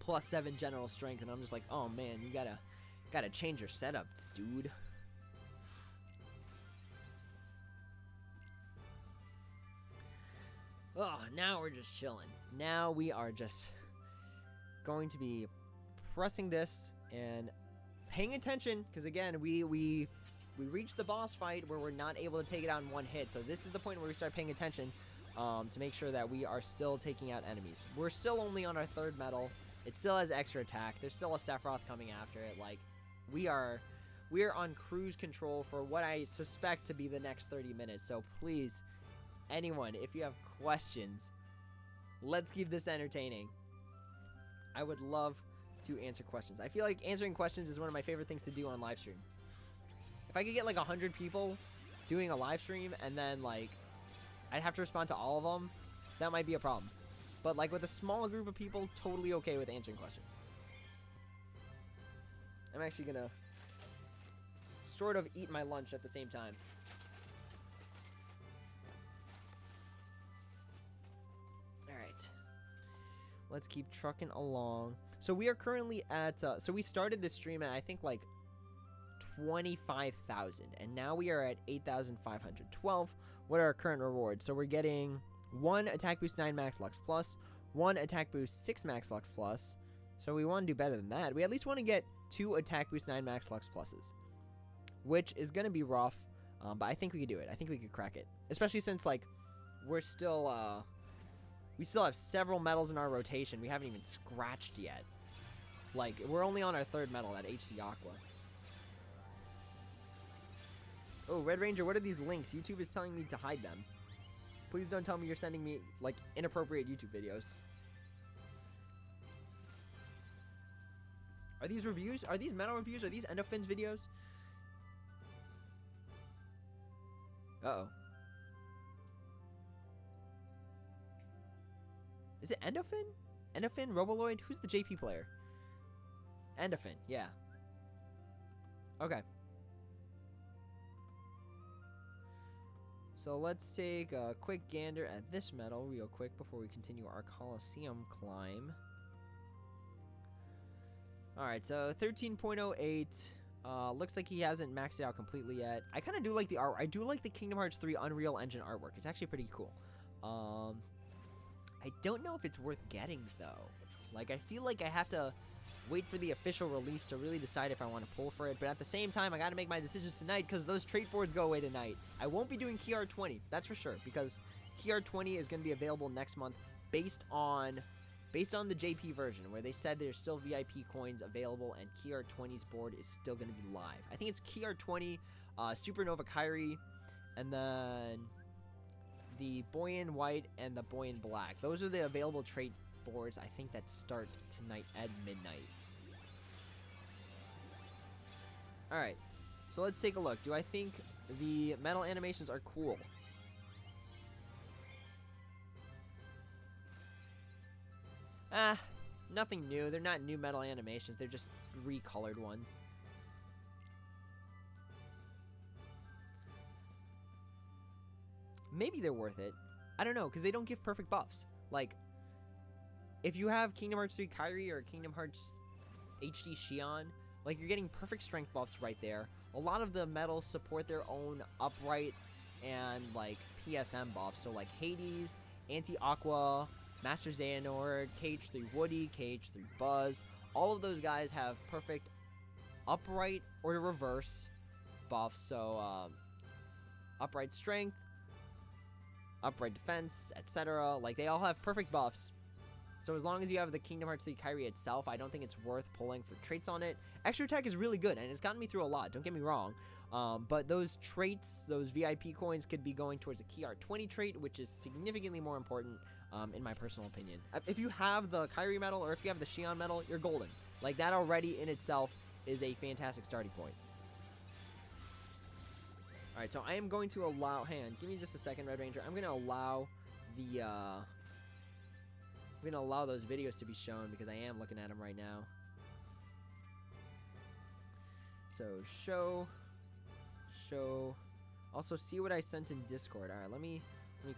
S2: +7 general strength, and I'm just like, oh man, you gotta change your setups, dude. Oh, now we're just chilling. Now we are just going to be pressing this and paying attention, because again, we reached the boss fight where we're not able to take it out in one hit. So this is the point where we start paying attention to make sure that we are still taking out enemies. We're still only on our 3rd medal. It still has extra attack. There's still a Sephiroth coming after it. Like, we are on cruise control for what I suspect to be the next 30 minutes. So please, anyone, if you have questions, let's keep this entertaining. I would love to answer questions. I feel like answering questions is one of my favorite things to do on live stream. If I could get like 100 people doing a live stream and then like I'd have to respond to all of them, that might be a problem. But like with a small group of people, totally okay with answering questions. I'm actually gonna sort of eat my lunch at the same time. Alright. Let's keep trucking along. So we are currently at, so we started this stream at I think like 25,000, and now we are at 8,512. What are our current rewards? So we're getting 1 attack boost 9 max lux plus, 1 attack boost 6 max lux plus. So we want to do better than that. We at least want to get 2 attack boost 9 max lux pluses, which is going to be rough, but I think we could do it. I think we could crack it, especially since like we're still we still have several medals in our rotation. We haven't even scratched yet. Like, we're only on our 3rd medal at HC Aqua. Oh, Red Ranger, what are these links? YouTube is telling me to hide them. Please don't tell me you're sending me, like, inappropriate YouTube videos. Are these reviews? Are these medal reviews? Are these Endofins videos? Uh-oh. Is it Endofin? Endofin? Roboloid? Who's the JP player? Endofin, yeah. Okay. So let's take a quick gander at this medal real quick before we continue our Coliseum climb. Alright, so 13.08. Looks like he hasn't maxed it out completely yet. I kind of do like the art. I do like the Kingdom Hearts 3 Unreal Engine artwork. It's actually pretty cool. I don't know if it's worth getting, though. Like, I feel like I have to wait for the official release to really decide if I want to pull for it. But at the same time, I got to make my decisions tonight because those trait boards go away tonight. I won't be doing KR20, that's for sure, because KR20 is going to be available next month based on the JP version, where they said there's still VIP coins available and KR20's board is still going to be live. I think it's KR20, Supernova Kyrie, and then the Boy in White and the Boy in Black. Those are the available trait boards, I think, that start tonight at midnight. Alright, so let's take a look. Do I think the metal animations are cool? Nothing new. They're not new metal animations. They're just recolored ones. Maybe they're worth it. I don't know, because they don't give perfect buffs. Like, if you have Kingdom Hearts 3 Kyrie or Kingdom Hearts HD Xion, like, you're getting perfect strength buffs right there. A lot of the medals support their own upright and, like, PSM buffs. So, like, Hades, Anti-Aqua, Master Xehanort, KH3 Woody, KH3 Buzz. All of those guys have perfect upright or reverse buffs. So, upright strength, upright defense, etc. Like, they all have perfect buffs. So as long as you have the Kingdom Hearts 3 Kyrie itself, I don't think it's worth pulling for traits on it. Extra attack is really good, and it's gotten me through a lot, don't get me wrong. But those traits, those VIP coins, could be going towards a KR20 trait, which is significantly more important, in my personal opinion. If you have the Kyrie medal, or if you have the Xion medal, you're golden. Like, that already in itself is a fantastic starting point. Alright, so I am going to allow... Hang on, give me just a second, Red Ranger. I'm going to allow the... I'm going to allow those videos to be shown because I am looking at them right now. So, show. Also, see what I sent in Discord. Alright, let me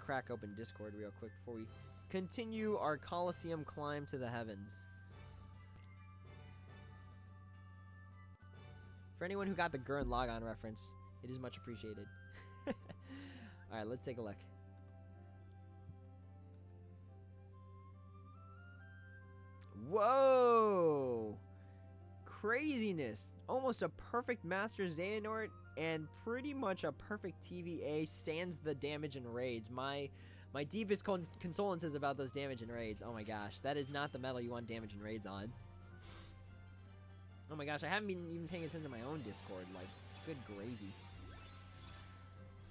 S2: crack open Discord real quick before we continue our Coliseum climb to the heavens. For anyone who got the Gurren Lagann reference, it is much appreciated. Alright, let's take a look. Whoa! Craziness! Almost a perfect Master Xehanort and pretty much a perfect TVA sans the damage and raids. My deepest condolences about those damage and raids. Oh my gosh, that is not the medal you want damage and raids on. Oh my gosh, I haven't been even paying attention to my own Discord. Like, good gravy.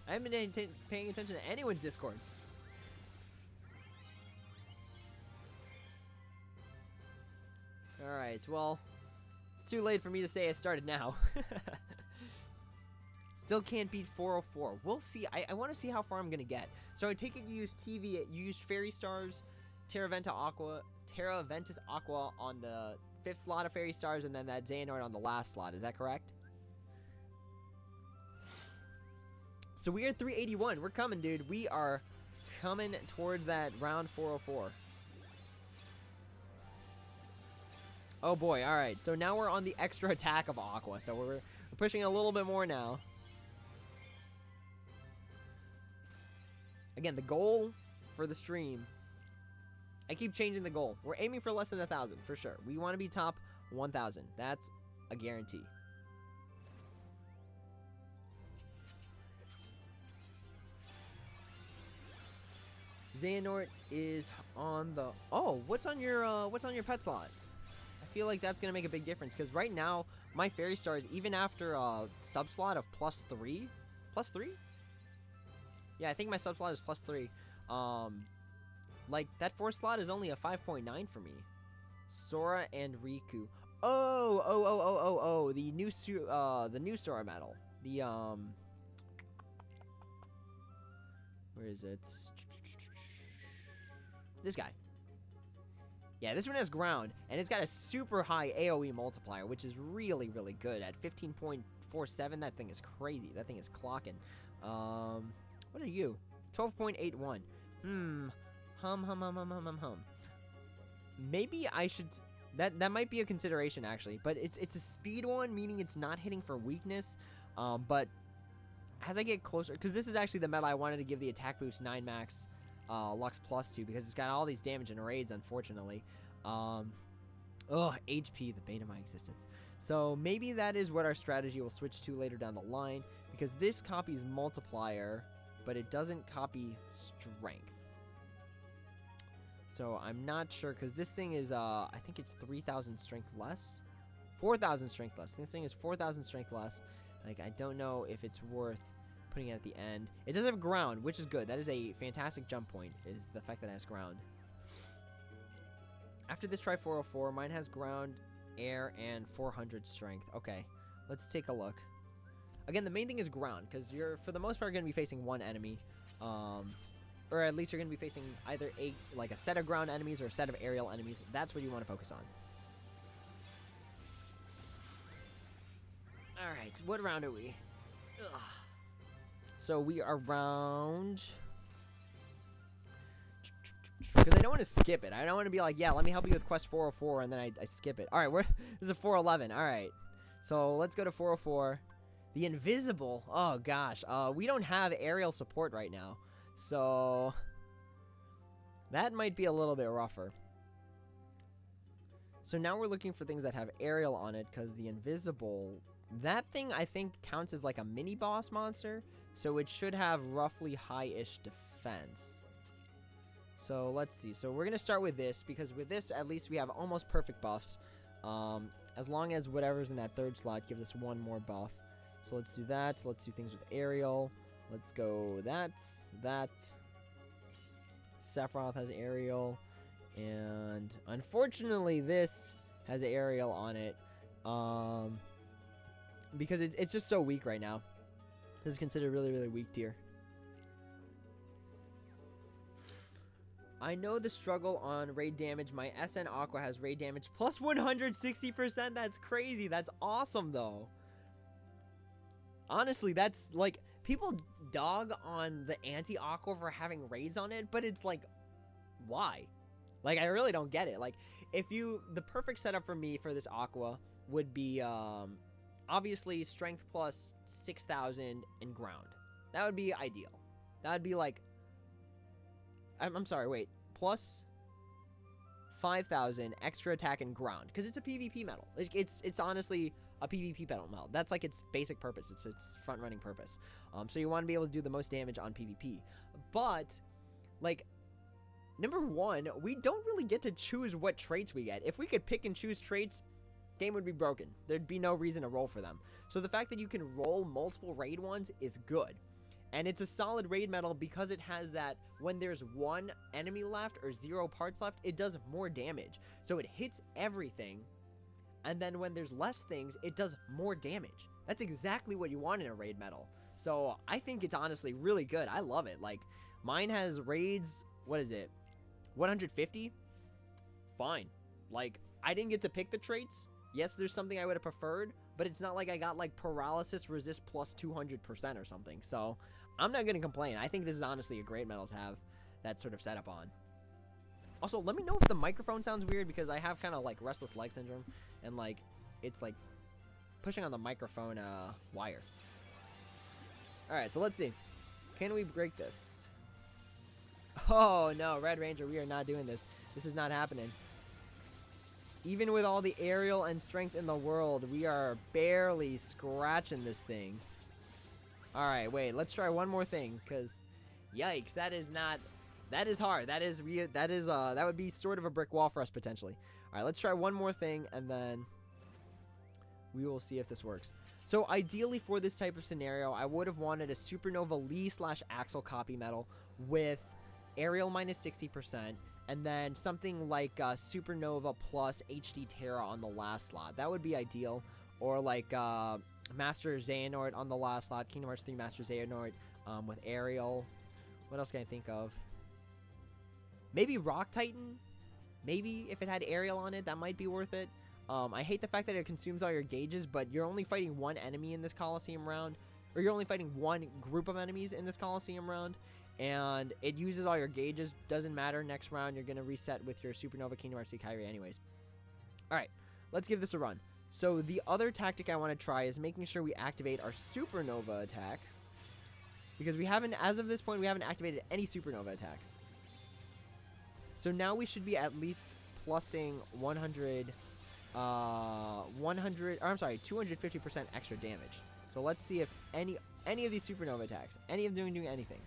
S2: I haven't been paying attention to anyone's Discord. Alright, well, it's too late for me to say I started now. Still can't beat 404. We'll see. I want to see how far I'm going to get. So I take it you used TV, you used Fairy Stars, Terra Ventus Aqua on the 5th slot of Fairy Stars, and then that Xehanort on the last slot. Is that correct? So we are 381. We're coming, dude. We are coming towards that round 404. Oh boy, alright. So now we're on the extra attack of Aqua. So we're pushing a little bit more now. Again, the goal for the stream, I keep changing the goal. We're aiming for less than 1,000, for sure. We want to be top 1,000. That's a guarantee. Xehanort is on the... Oh, what's on your pet slot? I feel like that's going to make a big difference, because right now, my Fairy Stars, even after a sub-slot of +3... +3? Yeah, I think my sub-slot is +3. Like, that 4th slot is only a 5.9 for me. Sora and Riku. Oh, the new Sora medal. The, where is it? This guy. Yeah, this one has ground, and it's got a super high AoE multiplier, which is really, really good. At 15.47, that thing is crazy. That thing is clocking. What What are you? 12.81. Hum. Maybe I should... That might be a consideration, actually. But it's a speed one, meaning it's not hitting for weakness. But as I get closer... Because this is actually the medal I wanted to give the attack boost 9 max Lux Plus to. Because it's got all these damage and raids, unfortunately. HP, the bane of my existence. So maybe that is what our strategy will switch to later down the line. Because this copies multiplier, but it doesn't copy strength. So I'm not sure, because this thing is, I think it's 3,000 strength less. 4,000 strength less. This thing is 4,000 strength less. Like, I don't know if it's worth putting it at the end. It does have ground, which is good. That is a fantastic jump point, is the fact that it has ground. After this, try 404. Mine has ground, air, and 400 strength. Okay, let's take a look. Again, the main thing is ground, because you're, for the most part, going to be facing one enemy. Or at least you're going to be facing either a set of ground enemies or a set of aerial enemies. That's what you want to focus on. Alright, what round are we? Ugh. So we are round... Because I don't want to skip it. I don't want to be like, yeah, let me help you with quest 404, and then I skip it. Alright, this is a 411. Alright. So let's go to 404. The invisible. Oh, gosh. We don't have aerial support right now. So that might be a little bit rougher. So now we're looking for things that have aerial on it, because the invisible, that thing I think counts as like a mini boss monster, so it should have roughly high-ish defense. So let's see. So we're gonna start with this, because with this at least we have almost perfect buffs, as long as whatever's in that third slot gives us one more buff. So let's do that. Let's do things with aerial. Let's go that. Sephiroth has aerial. And unfortunately, this has aerial on it. Because it's just so weak right now. This is considered really, really weak tier. I know the struggle on raid damage. My SN Aqua has raid damage plus 160%. That's crazy. That's awesome, though. Honestly, that's like... People dog on the anti-Aqua for having raids on it, but it's like, why? Like, I really don't get it. Like, the perfect setup for me for this Aqua would be, obviously, strength plus 6,000 and ground. That would be ideal. That would be like, I'm sorry, wait, plus 5,000 extra attack and ground, because it's a PvP medal. Like, it's honestly a PvP medal. That's like its basic purpose. It's its front-running purpose. So you want to be able to do the most damage on PvP. But, like, number one, we don't really get to choose what traits we get. If we could pick and choose traits, game would be broken. There'd be no reason to roll for them. So the fact that you can roll multiple raid ones is good. And it's a solid raid medal because it has that when there's one enemy left or 0 parts left, it does more damage. So it hits everything. And then when there's less things, it does more damage. That's exactly what you want in a raid medal. So I think it's honestly really good. I love it. Like, mine has raids, what is it, 150? Fine. Like, I didn't get to pick the traits. Yes, there's something I would have preferred, but it's not like I got, like, paralysis resist plus 200% or something. So I'm not going to complain. I think this is honestly a great medal to have that sort of setup on. Also, let me know if the microphone sounds weird, because I have kind of, like, restless leg syndrome, and, like, it's, like, pushing on the microphone wire. Alright, so let's see. Can we break this? Oh, no, Red Ranger, we are not doing this. This is not happening. Even with all the aerial and strength in the world, we are barely scratching this thing. Alright, wait, let's try one more thing, because, yikes, that is not... That is hard. That would be sort of a brick wall for us, potentially. Alright, let's try one more thing, and then we will see if this works. So, ideally for this type of scenario, I would have wanted a Supernova Lee / Axel copy medal with aerial minus 60%, and then something like Supernova plus HD Terra on the last slot. That would be ideal. Or like Master Xehanort on the last slot, Kingdom Hearts 3 Master Xehanort with aerial. What else can I think of? Maybe Rock Titan? Maybe if it had aerial on it, that might be worth it. I hate the fact that it consumes all your gauges, but you're only fighting one enemy in this Coliseum round, or you're only fighting one group of enemies in this Coliseum round, and it uses all your gauges. Doesn't matter. Next round, you're going to reset with your Supernova Kingdom Hearts Kyrie anyways. All right, let's give this a run. So the other tactic I want to try is making sure we activate our Supernova attack, because we haven't, as of this point, we haven't activated any Supernova attacks. So now we should be at least plussing 250% extra damage. So let's see if any of these Supernova attacks, any of them doing anything.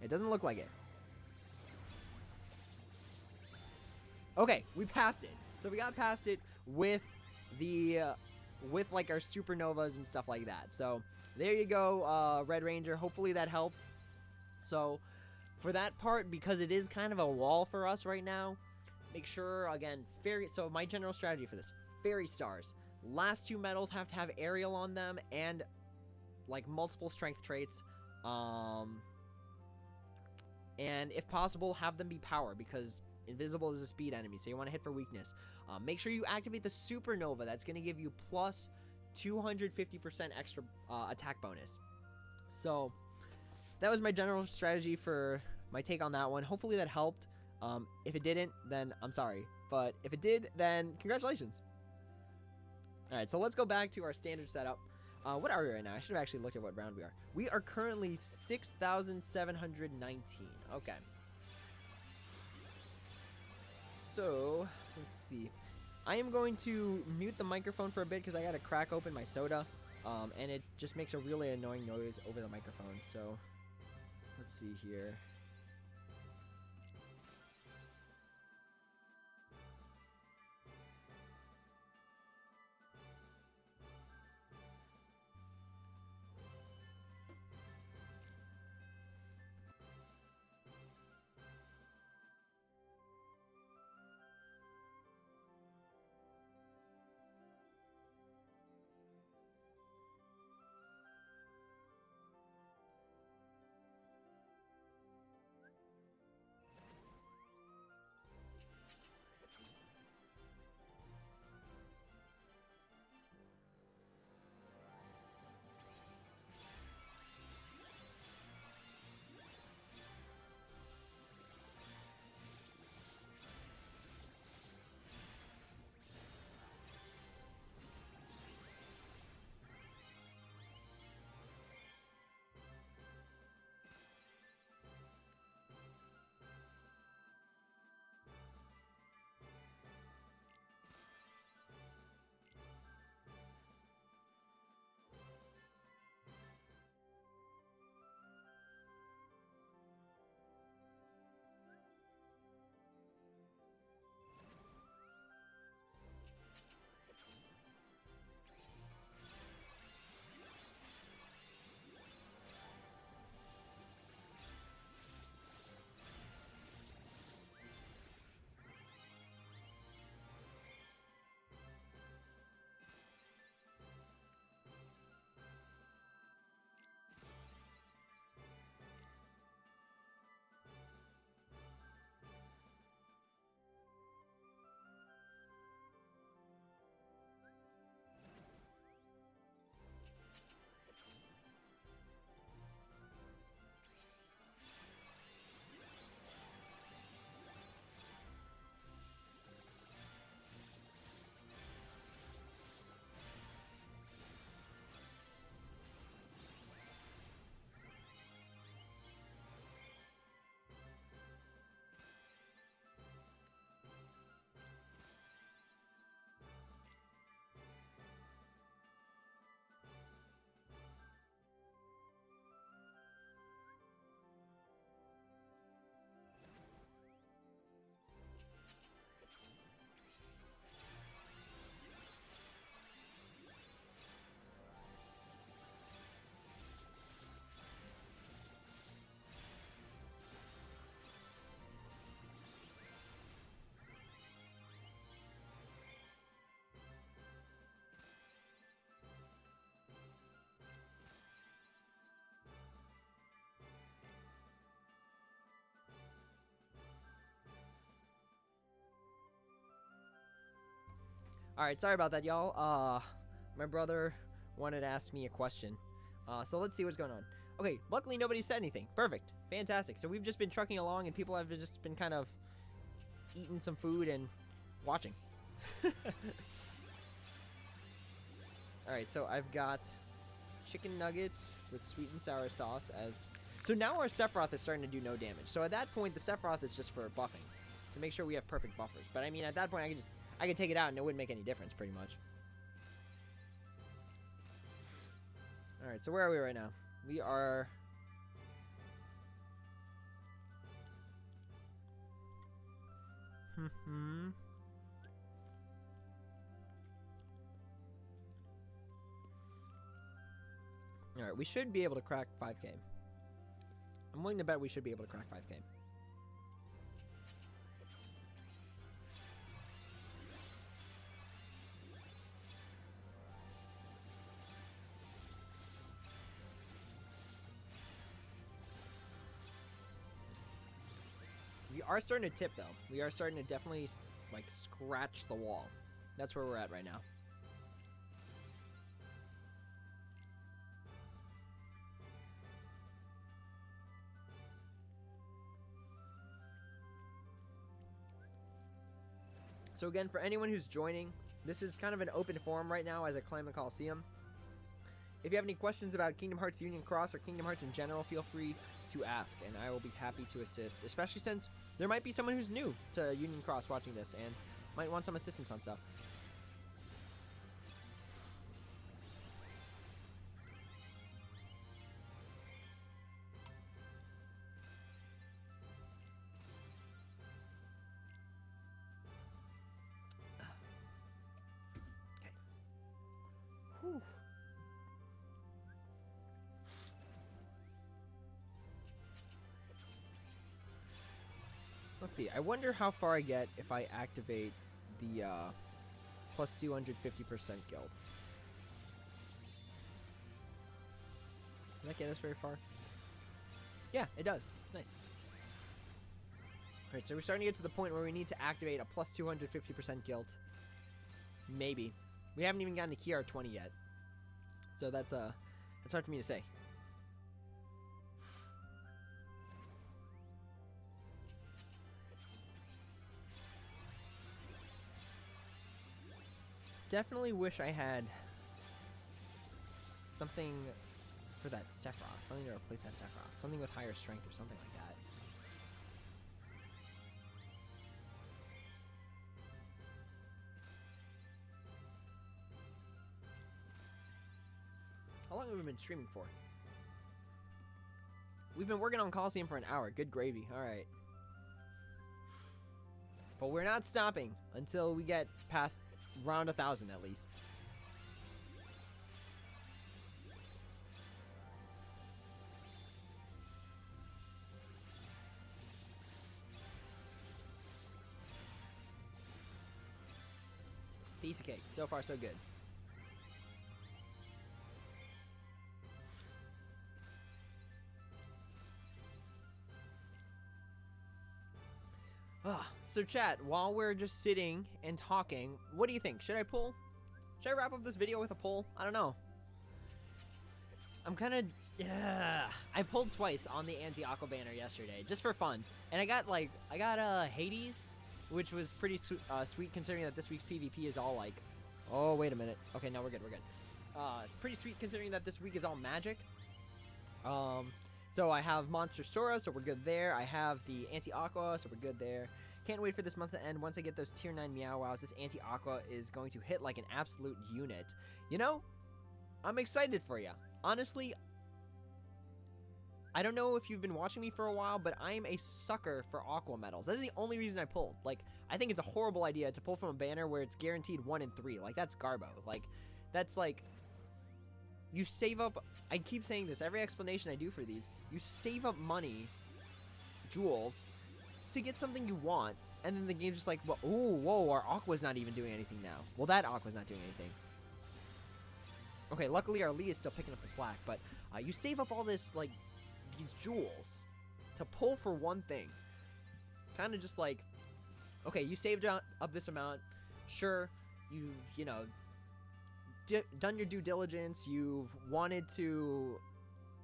S2: It doesn't look like it. Okay, we passed it. So we got past it with the with like our Supernovas and stuff like that. So there you go, Red Ranger. Hopefully that helped. So for that part, because it is kind of a wall for us right now, make sure, again, so my general strategy for this, Fairy Stars. Last two medals have to have aerial on them and like multiple strength traits. And if possible, have them be power, because invisible is a speed enemy, so you want to hit for weakness. Make sure you activate the Supernova. That's going to give you plus 250% extra attack bonus. So that was my general strategy for my take on that one. Hopefully that helped. If it didn't, then I'm sorry. But if it did, then congratulations. Alright, so let's go back to our standard setup. What are we right now? I should have actually looked at what round we are. We are currently 6,719. Okay. So, let's see. I am going to mute the microphone for a bit because I got to crack open my soda. And it just makes a really annoying noise over the microphone. So, let's see here. Alright, sorry about that, y'all. my brother wanted to ask me a question. So let's see what's going on. Okay, luckily nobody said anything. Perfect. Fantastic. So we've just been trucking along and people have just been kind of eating some food and watching. Alright, so I've got chicken nuggets with sweet and sour sauce as... So now our Sephiroth is starting to do no damage. So at that point, the Sephiroth is just for buffing, to make sure we have perfect buffers. But I mean, at that point, I could take it out and it wouldn't make any difference, pretty much. Alright, so where are we right now? We are... Alright, we should be able to crack 5k. I'm willing to bet we should be able to crack 5k. We are starting to tip, though. We are starting to definitely, like, scratch the wall. That's where we're at right now. So again, for anyone who's joining, this is kind of an open forum right now as I climb the Coliseum. If you have any questions about Kingdom Hearts Union Cross or Kingdom Hearts in general, feel free to ask, and I will be happy to assist, especially since there might be someone who's new to Union Cross watching this and might want some assistance on stuff. Whew. Let's see. I wonder how far I get if I activate the plus 250% guild. Did that get us very far? Yeah, it does. Nice. Alright, so we're starting to get to the point where we need to activate a plus 250% guild. Maybe. We haven't even gotten to Key R20 yet. So that's hard for me to say. Definitely wish I had something for that Sephiroth. Something to replace that Sephiroth. Something with higher strength or something like that. How long have we been streaming for? We've been working on Coliseum for an hour. Good gravy. Alright. But we're not stopping until we get past round 1,000 at least. Piece of cake. So far, so good. So chat, while we're just sitting and talking, what do you think? Should I pull? Should I wrap up this video with a pull? I don't know. I'm kind of... Yeah. I pulled twice on the anti-Aqua banner yesterday, just for fun. And I got Hades, which was pretty sweet considering that this week's PvP is all like... Oh, wait a minute. Okay, no, we're good, we're good. Pretty sweet considering that this week is all magic. So I have Monster Sora, so we're good there. I have the Anti-Aqua, so we're good there. Can't wait for this month to end. Once I get those tier 9 Meow Wows, this Anti-Aqua is going to hit like an absolute unit. You know, I'm excited for you. Honestly, I don't know if you've been watching me for a while, but I am a sucker for Aqua medals. That is the only reason I pulled. Like, I think it's a horrible idea to pull from a banner where it's guaranteed 1 in 3. Like, that's Garbo. Like, that's like... You save up... I keep saying this, every explanation I do for these, you save up money, jewels, to get something you want, and then the game's just like, well, ooh, whoa, our Aqua's not even doing anything now. Well, that Aqua's not doing anything. Okay, luckily our Lee is still picking up the slack, but you save up all this, like, these jewels to pull for one thing. Kind of just like, okay, you saved up this amount, sure, you've, you know, done your due diligence. You've wanted to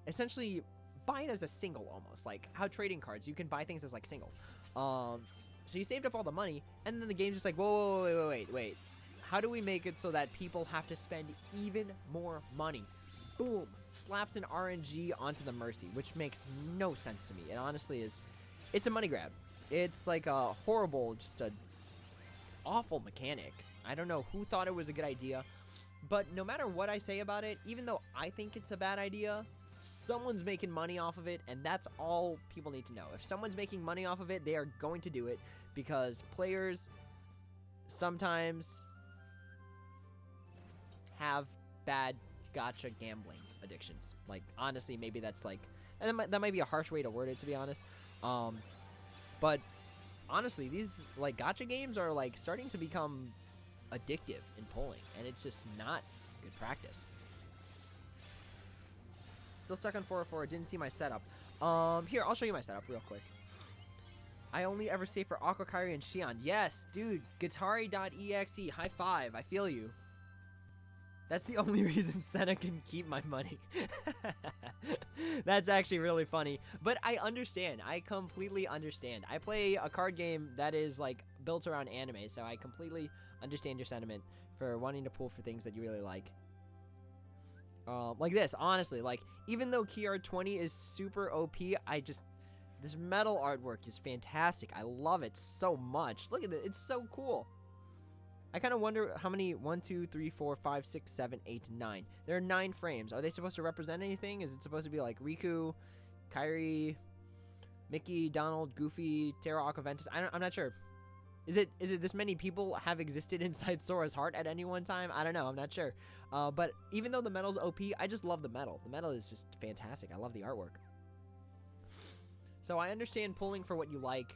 S2: essentially buy it as a single, almost like how trading cards, you can buy things as like singles. So you saved up all the money, and then the game's just like, whoa, wait. How do we make it so that people have to spend even more money? Boom, slaps an RNG onto the Mercy, which makes no sense to me. It honestly is, it's a money grab. It's like a horrible, just a awful mechanic. I don't know who thought it was a good idea, but no matter what I say about it, even though I think it's a bad idea, someone's making money off of it, and that's all people need to know. If someone's making money off of it, they are going to do it, because players sometimes have bad gacha gambling addictions. Like, honestly, maybe that's like, and that might be a harsh way to word it, to be honest. But honestly, these like gacha games are like starting to become addictive in pulling, and it's just not good practice. Still stuck on 404. Didn't see my setup. Here, I'll show you my setup real quick. I only ever save for Aqua, Kairi, and Xion. Yes, dude. Guitari.exe. High five. I feel you. That's the only reason Senna can keep my money. That's actually really funny. But I understand. I completely understand. I play a card game that is like built around anime, so I completely understand your sentiment for wanting to pull for things that you really like. Like this, honestly, like, even though Key 20 is super OP, this metal artwork is fantastic. I love it so much. Look at it, it's so cool. I kind of wonder how many, 1, 2, 3, 4, 5, 6, 7, 8, 9. There are 9 frames. Are they supposed to represent anything? Is it supposed to be like Riku, Kairi, Mickey, Donald, Goofy, Terra, Aquaventus? I'm not sure. Is it this many people have existed inside Sora's heart at any one time? I don't know. I'm not sure. But even though the metal's OP, I just love the metal. The metal is just fantastic. I love the artwork. So I understand pulling for what you like.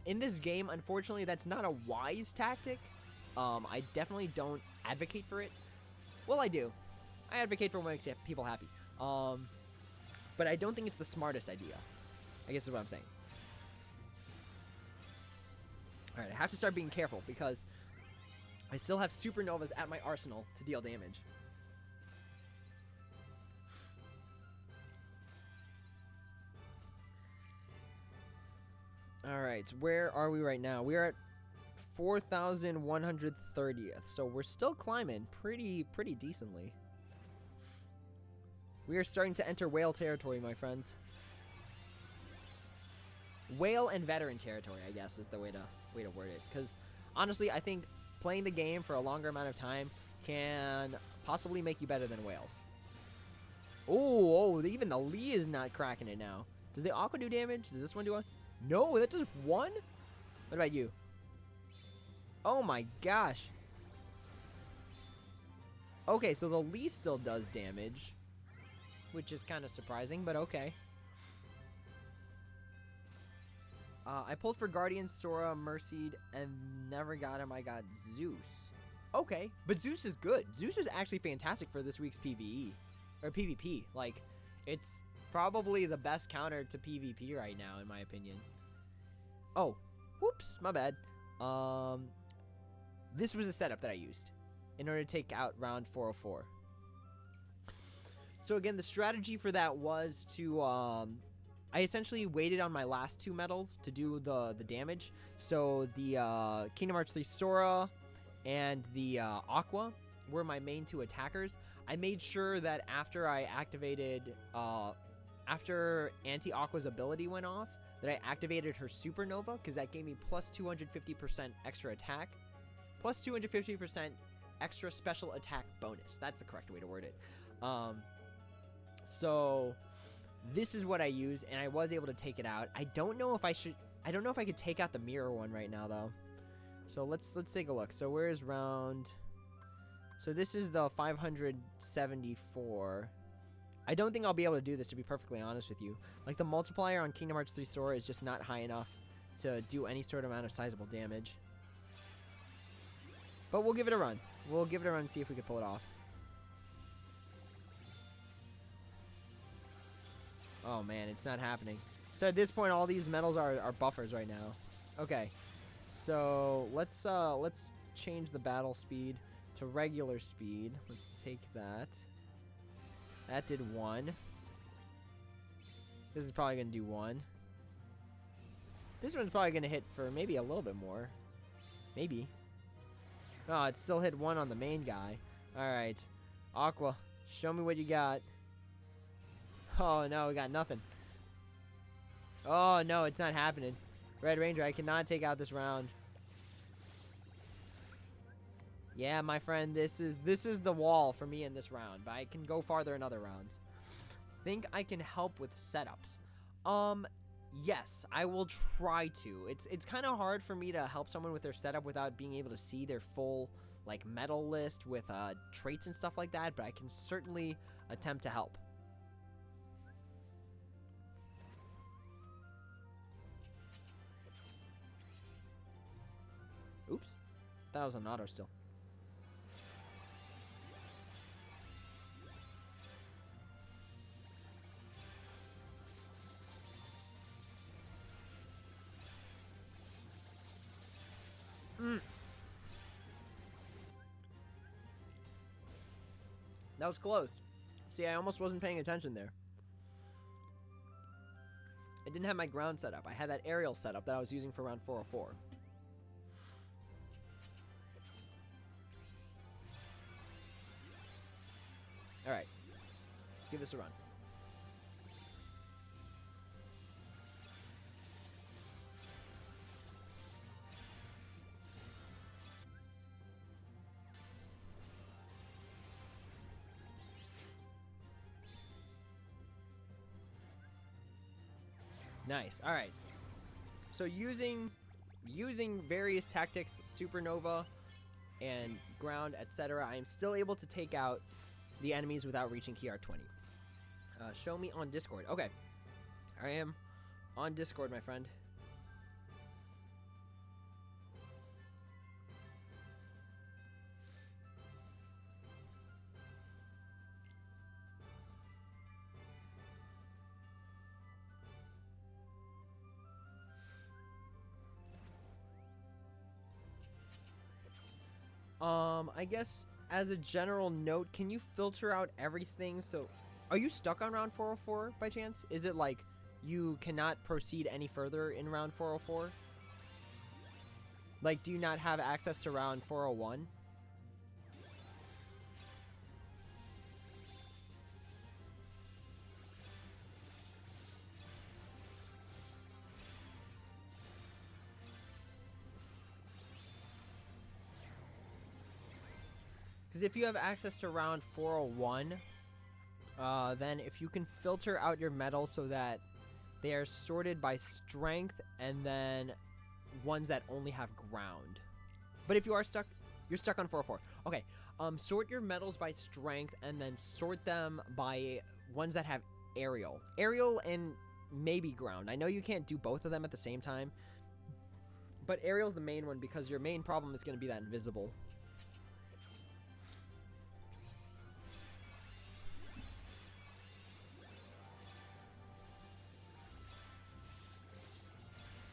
S2: In this game, unfortunately, that's not a wise tactic. I definitely don't advocate for it. Well, I do. I advocate for what makes people happy. But I don't think it's the smartest idea, I guess is what I'm saying. Alright, I have to start being careful because I still have supernovas at my arsenal to deal damage. Alright, where are we right now? We're at 4,130th, so we're still climbing pretty decently. We are starting to enter whale territory, my friends. Whale and veteran territory, I guess, is the way to word it. Because honestly, I think playing the game for a longer amount of time can possibly make you better than whales. Oh, even the Lee is not cracking it now. Does the Aqua do damage? Does this one do one? No, that does 1? What about you? Oh my gosh. Okay, so the Lee still does damage, which is kind of surprising, but okay. I pulled for Guardian, Sora, Mercied, and never got him. I got Zeus. Okay, but Zeus is good. Zeus is actually fantastic for this week's PvE. Or PvP. Like, it's probably the best counter to PvP right now, in my opinion. Oh, whoops, my bad. This was the setup that I used in order to take out round 404. So again, the strategy for that was to, I essentially waited on my last 2 medals to do the damage. So the Kingdom Hearts 3 Sora and the Aqua were my main 2 attackers. I made sure that after I activated, after Anti-Aqua's ability went off, that I activated her Supernova, because that gave me plus 250% extra attack, plus 250% extra special attack bonus. That's the correct way to word it. So this is what I use, and I was able to take it out. I don't know if I could take out the mirror one right now, though. So let's take a look. So where's round? So this is the 574. I don't think I'll be able to do this, to be perfectly honest with you. Like, the multiplier on Kingdom Hearts 3 Sora is just not high enough to do any sort of amount of sizable damage. But we'll give it a run. We'll give it a run and see if we can pull it off. Oh man, it's not happening. So at this point, all these medals are buffers right now. Okay, so let's change the battle speed to regular speed. Let's take that. That did 1. This is probably going to do 1. This one's probably going to hit for maybe a little bit more. Maybe. Oh, it still hit 1 on the main guy. Alright. Aqua, show me what you got. Oh, no, we got nothing. Oh, no, it's not happening. Red Ranger, I cannot take out this round. Yeah, my friend, this is the wall for me in this round, but I can go farther in other rounds. Think I can help with setups. Yes, I will try to. It's kind of hard for me to help someone with their setup without being able to see their full like medal list with traits and stuff like that, but I can certainly attempt to help. Oops. That was an auto still. That was close. See, I almost wasn't paying attention there. I didn't have my ground set up. I had that aerial setup that I was using for round 404. Alright. Let's give this a run. Nice. All right. So using various tactics, supernova and ground, etc., I am still able to take out the enemies without reaching KR 20. Show me on Discord. Okay. I am on Discord, my friend. I guess as a general note, can you filter out everything? So, are you stuck on round 404 by chance? Is it like you cannot proceed any further in round 404? Like, do you not have access to round 401? Because if you have access to round 401, then if you can filter out your medals so that they are sorted by strength and then ones that only have ground. But if you are stuck, you're stuck on 404. Okay, sort your medals by strength and then sort them by ones that have aerial. Aerial and maybe ground. I know you can't do both of them at the same time, but aerial's the main one because your main problem is going to be that invisible.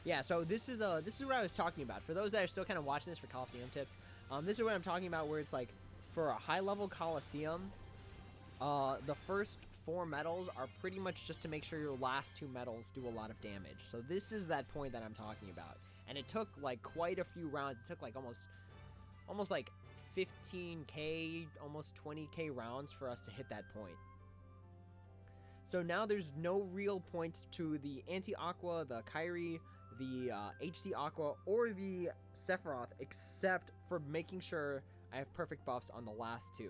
S2: Yeah, so this is what I was talking about. For those that are still kind of watching this for Coliseum tips, this is what I'm talking about, where it's like for a high-level Coliseum, the first 4 medals are pretty much just to make sure your last 2 medals do a lot of damage. So this is that point that I'm talking about, and it took like quite a few rounds. It took like almost like 15k, almost 20k rounds for us to hit that point. So now there's no real point to the Anti-Aqua, the Kyrie, the HD Aqua, or the Sephiroth, except for making sure I have perfect buffs on the last 2.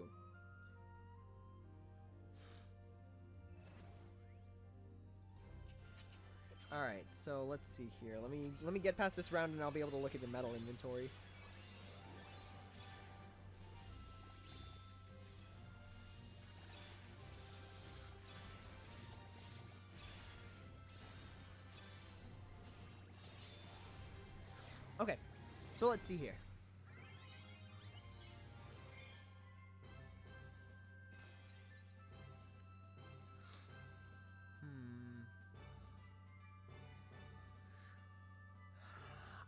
S2: Alright, so let's see here. Let me get past this round and I'll be able to look at the medal inventory. Okay, so let's see here.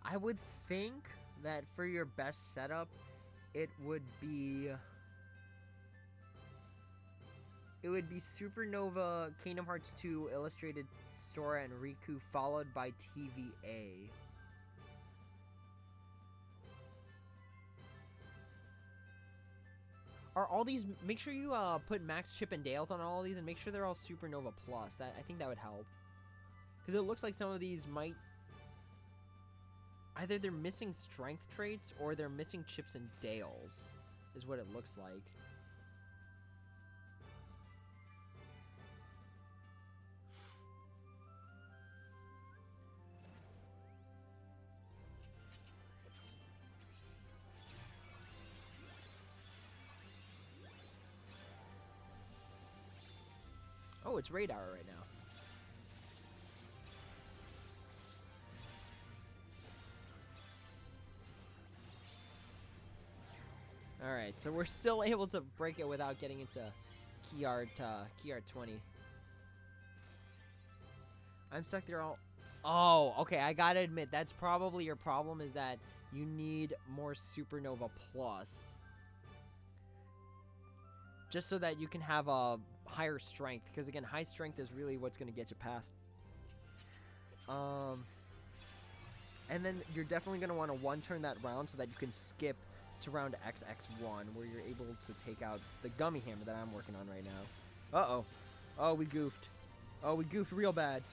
S2: I would think that for your best setup, it would be Supernova, Kingdom Hearts 2, Illustrated Sora and Riku, followed by TVA. Are all these? Make sure you put Max, Chip, and Dales on all of these, and make sure they're all Supernova Plus. I think that would help, because it looks like some of these might either they're missing strength traits or they're missing Chips and Dales, is what it looks like. Oh, it's raid hour right now. Alright, so we're still able to break it without getting into key art 20. I'm stuck there all... Oh, okay, I gotta admit, that's probably your problem, is that you need more Supernova Plus. Just so that you can have a higher strength, because again, high strength is really what's going to get you past. And then you're definitely going to want to one-turn that round so that you can skip to round XX1, where you're able to take out the gummy hammer that I'm working on right now. Uh-oh. Oh, we goofed. Oh, we goofed real bad.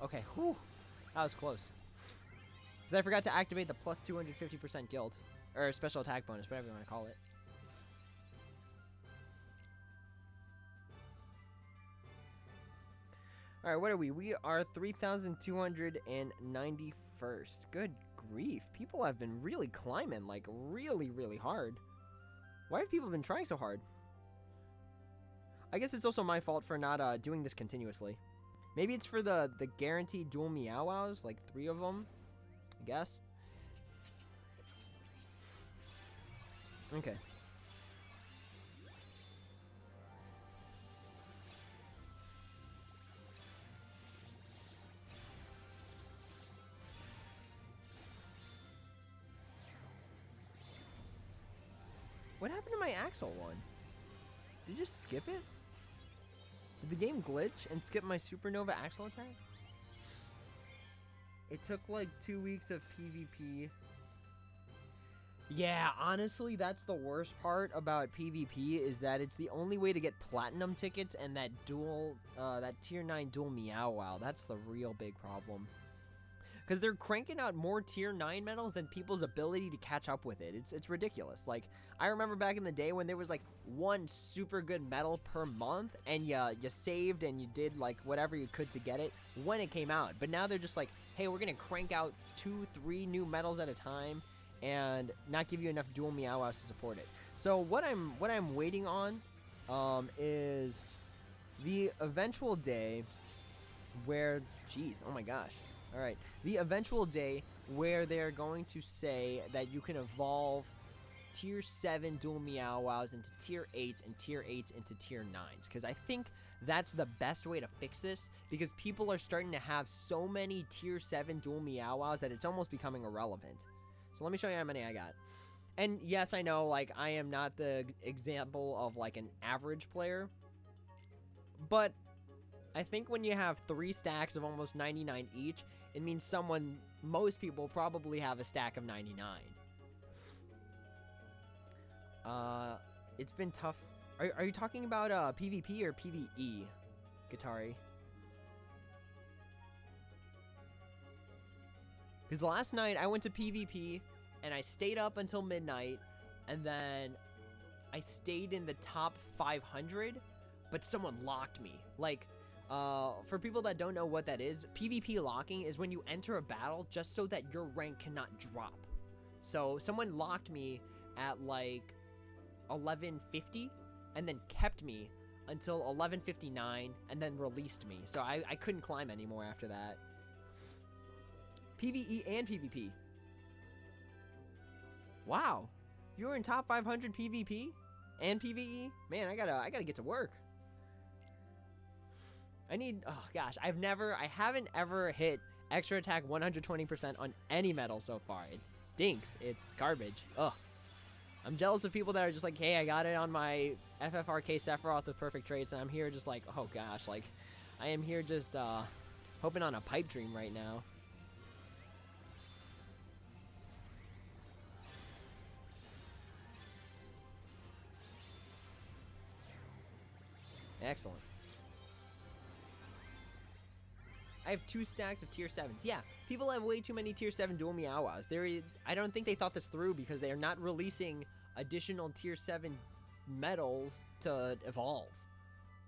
S2: Okay, whew. That was close. Because I forgot to activate the plus 250% guild. Or special attack bonus, whatever you want to call it. Alright, what are we? We are 3,291st. Good grief. People have been really climbing, like, really, really hard. Why have people been trying so hard? I guess it's also my fault for not doing this continuously. Maybe it's for the guaranteed dual Meow Wows, like 3 of them, I guess. Okay. What happened to my Axel one? Did you just skip it? Did the game glitch and skip my Supernova Axel attack? It took like 2 weeks of PvP. Yeah, honestly, that's the worst part about PvP, is that it's the only way to get platinum tickets and that that tier 9 dual Meow Wow. That's the real big problem. Because they're cranking out more tier 9 medals than people's ability to catch up with it. It's ridiculous. Like, I remember back in the day when there was like one super good medal per month, and you saved and you did like whatever you could to get it when it came out. But now they're just like, hey, we're gonna crank out 2-3 new medals at a time and not give you enough dual Meow Wows to support it. So what I'm waiting on is the eventual day where, geez, oh my gosh. All right, the eventual day where they're going to say that you can evolve tier 7 dual Meow Wows into tier 8s and tier 8s into tier 9s, because I think that's the best way to fix this, because people are starting to have so many tier 7 dual Meow Wows that it's almost becoming irrelevant. So let me show you how many I got. And yes, I know, like, I am not the example of like an average player, but I think when you have 3 stacks of almost 99 each, it means most people probably have a stack of 99. It's been tough. Are you talking about PvP or PvE, Guitari? Because last night I went to PvP and I stayed up until midnight, and then I stayed in the top 500, but someone locked me. Like, for people that don't know what that is, PvP locking is when you enter a battle just so that your rank cannot drop. So someone locked me at like 1150 and then kept me until 1159 and then released me. So I couldn't climb anymore after that. PvE and PvP. Wow. You were in top 500 PvP and PvE? Man, I gotta get to work. Oh gosh, I haven't ever hit extra attack 120% on any medal so far. It stinks. It's garbage. Ugh. I'm jealous of people that are just like, hey, I got it on my FFRK Sephiroth with perfect traits, and I'm here just like, oh gosh, like, I am here just hoping on a pipe dream right now. Excellent. I have 2 stacks of tier 7s. Yeah, people have way too many tier 7 dual Meow-Wows. I don't think they thought this through because they are not releasing additional tier 7 medals to evolve.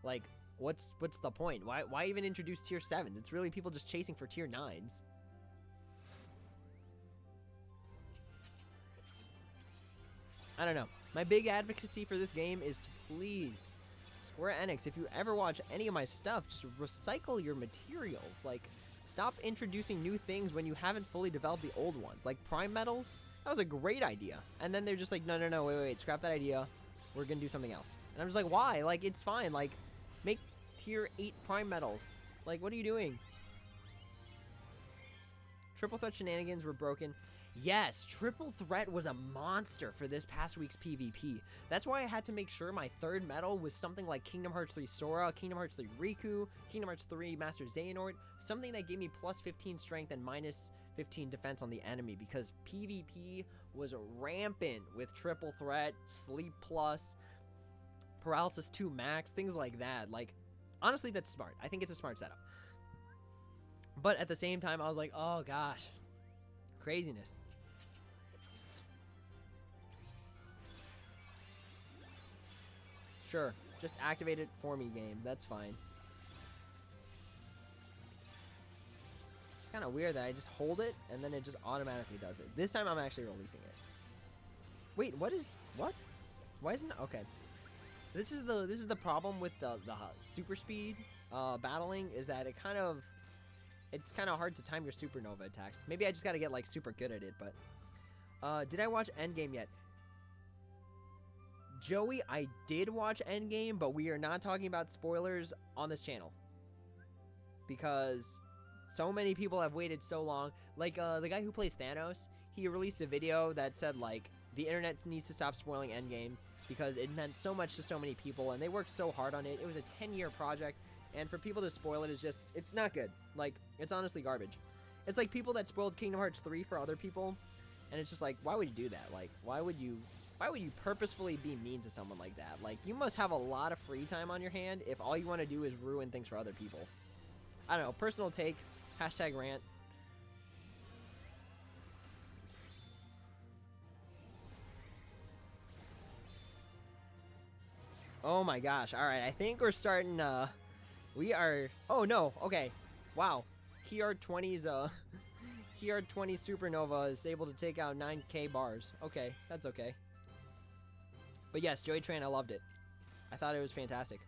S2: Like, what's the point? Why even introduce tier 7s? It's really people just chasing for tier 9s. I don't know. My big advocacy for this game is to please, Square Enix, if you ever watch any of my stuff, just recycle your materials. Like, stop introducing new things when you haven't fully developed the old ones. Like Prime Metals, that was a great idea. And then they're just like, no, wait, scrap that idea. We're gonna do something else. And I'm just like, why? Like, it's fine. Like, make tier 8 Prime Metals. Like, what are you doing? Triple Threat shenanigans were broken. Yes, Triple Threat was a monster for this past week's PvP. That's why I had to make sure my 3rd medal was something like Kingdom Hearts 3 Sora, Kingdom Hearts 3 Riku, Kingdom Hearts 3 Master Xehanort, something that gave me plus 15 strength and minus 15 defense on the enemy, because PvP was rampant with Triple Threat, Sleep Plus, Paralysis 2 Max, things like that. Like, honestly, that's smart. I think it's a smart setup. But at the same time, I was like, oh gosh, craziness. Sure, just activate it for me, game. That's fine. It's kind of weird that I just hold it and then it just automatically does it. This time I'm actually releasing it. Wait, what? Why isn't it? Okay. This is the problem with the super speed battling, is that it's kind of hard to time your supernova attacks. Maybe I just got to get like super good at it, but did I watch Endgame yet? Joey, I did watch Endgame, but we are not talking about spoilers on this channel because so many people have waited so long. Like the guy who plays Thanos, he released a video that said like the internet needs to stop spoiling Endgame because it meant so much to so many people and they worked so hard on it. It was a 10-year project, and for people to spoil it is just, it's not good. Like, it's honestly garbage. It's like people that spoiled Kingdom Hearts 3 for other people, and it's just like, why would you do that? Like, why would you purposefully be mean to someone like that? Like, you must have a lot of free time on your hand if all you want to do is ruin things for other people. I don't know, personal take, hashtag rant. Oh my gosh, alright, I think we're starting, we are, oh no, okay, wow, Kiar 20's, Kiar 20 Supernova is able to take out 9k bars. Okay, that's okay. But yes, Joey Tran, I loved it. I thought it was fantastic.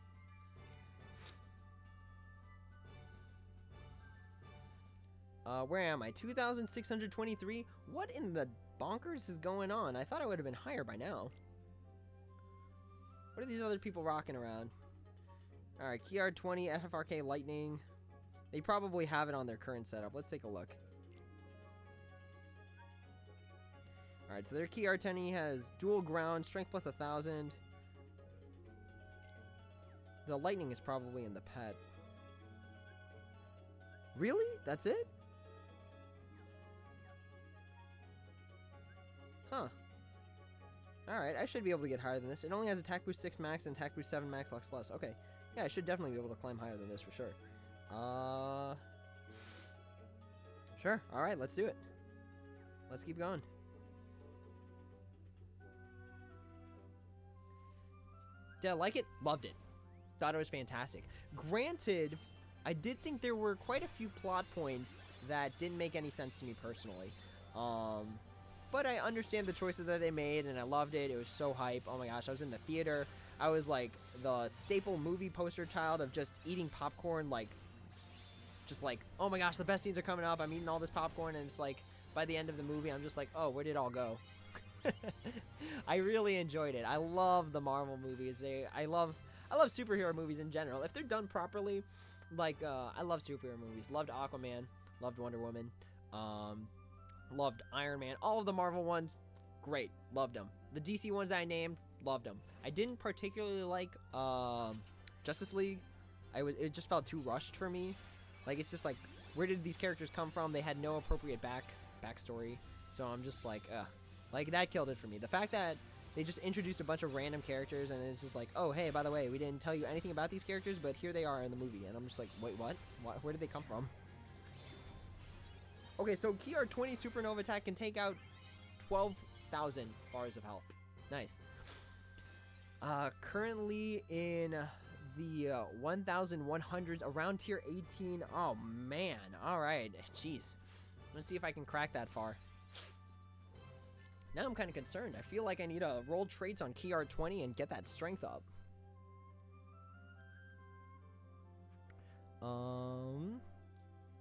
S2: Where am I? 2,623? What in the bonkers is going on? I thought I would have been higher by now. What are these other people rocking around? Alright, Kiar 20, FFRK Lightning. They probably have it on their current setup. Let's take a look. Alright, so their Kiar 20 has dual ground, strength plus 1,000. The Lightning is probably in the pet. Really? That's it? Huh. Alright, I should be able to get higher than this. It only has attack boost 6 max and attack boost 7 max Lux plus. Okay. Yeah, I should definitely be able to climb higher than this for sure. Sure. Alright, let's do it. Let's keep going. Did I like it? Loved it. Thought it was fantastic. Granted, I did think there were quite a few plot points that didn't make any sense to me personally. But I understand the choices that they made, and I loved it. It was so hype. Oh my gosh, I was in the theater. I was like the staple movie poster child of just eating popcorn, like, just like, oh my gosh, the best scenes are coming up. I'm eating all this popcorn, and it's like, by the end of the movie, I'm just like, oh, where did it all go? I really enjoyed it. I love the Marvel movies. I love superhero movies in general. If they're done properly, like, I love superhero movies. Loved Aquaman. Loved Wonder Woman. Loved Iron Man. All of the Marvel ones, great, loved them. The DC ones I named, loved them. I didn't particularly like Justice League. It just felt too rushed for me. Like, it's just like, where did these characters come from? They had no appropriate backstory. So I'm just like, ugh. Like, that killed it for me. The fact that they just introduced a bunch of random characters and it's just like, oh, hey, by the way, we didn't tell you anything about these characters, but here they are in the movie. And I'm just like, wait, what? Where did they come from? Okay, so KR20 Supernova attack can take out 12,000 bars of health. Nice. Currently in the 1,100s, around tier 18. Oh, man. All right. Jeez. Let's see if I can crack that far. Now I'm kind of concerned. I feel like I need to roll traits on KR20 and get that strength up.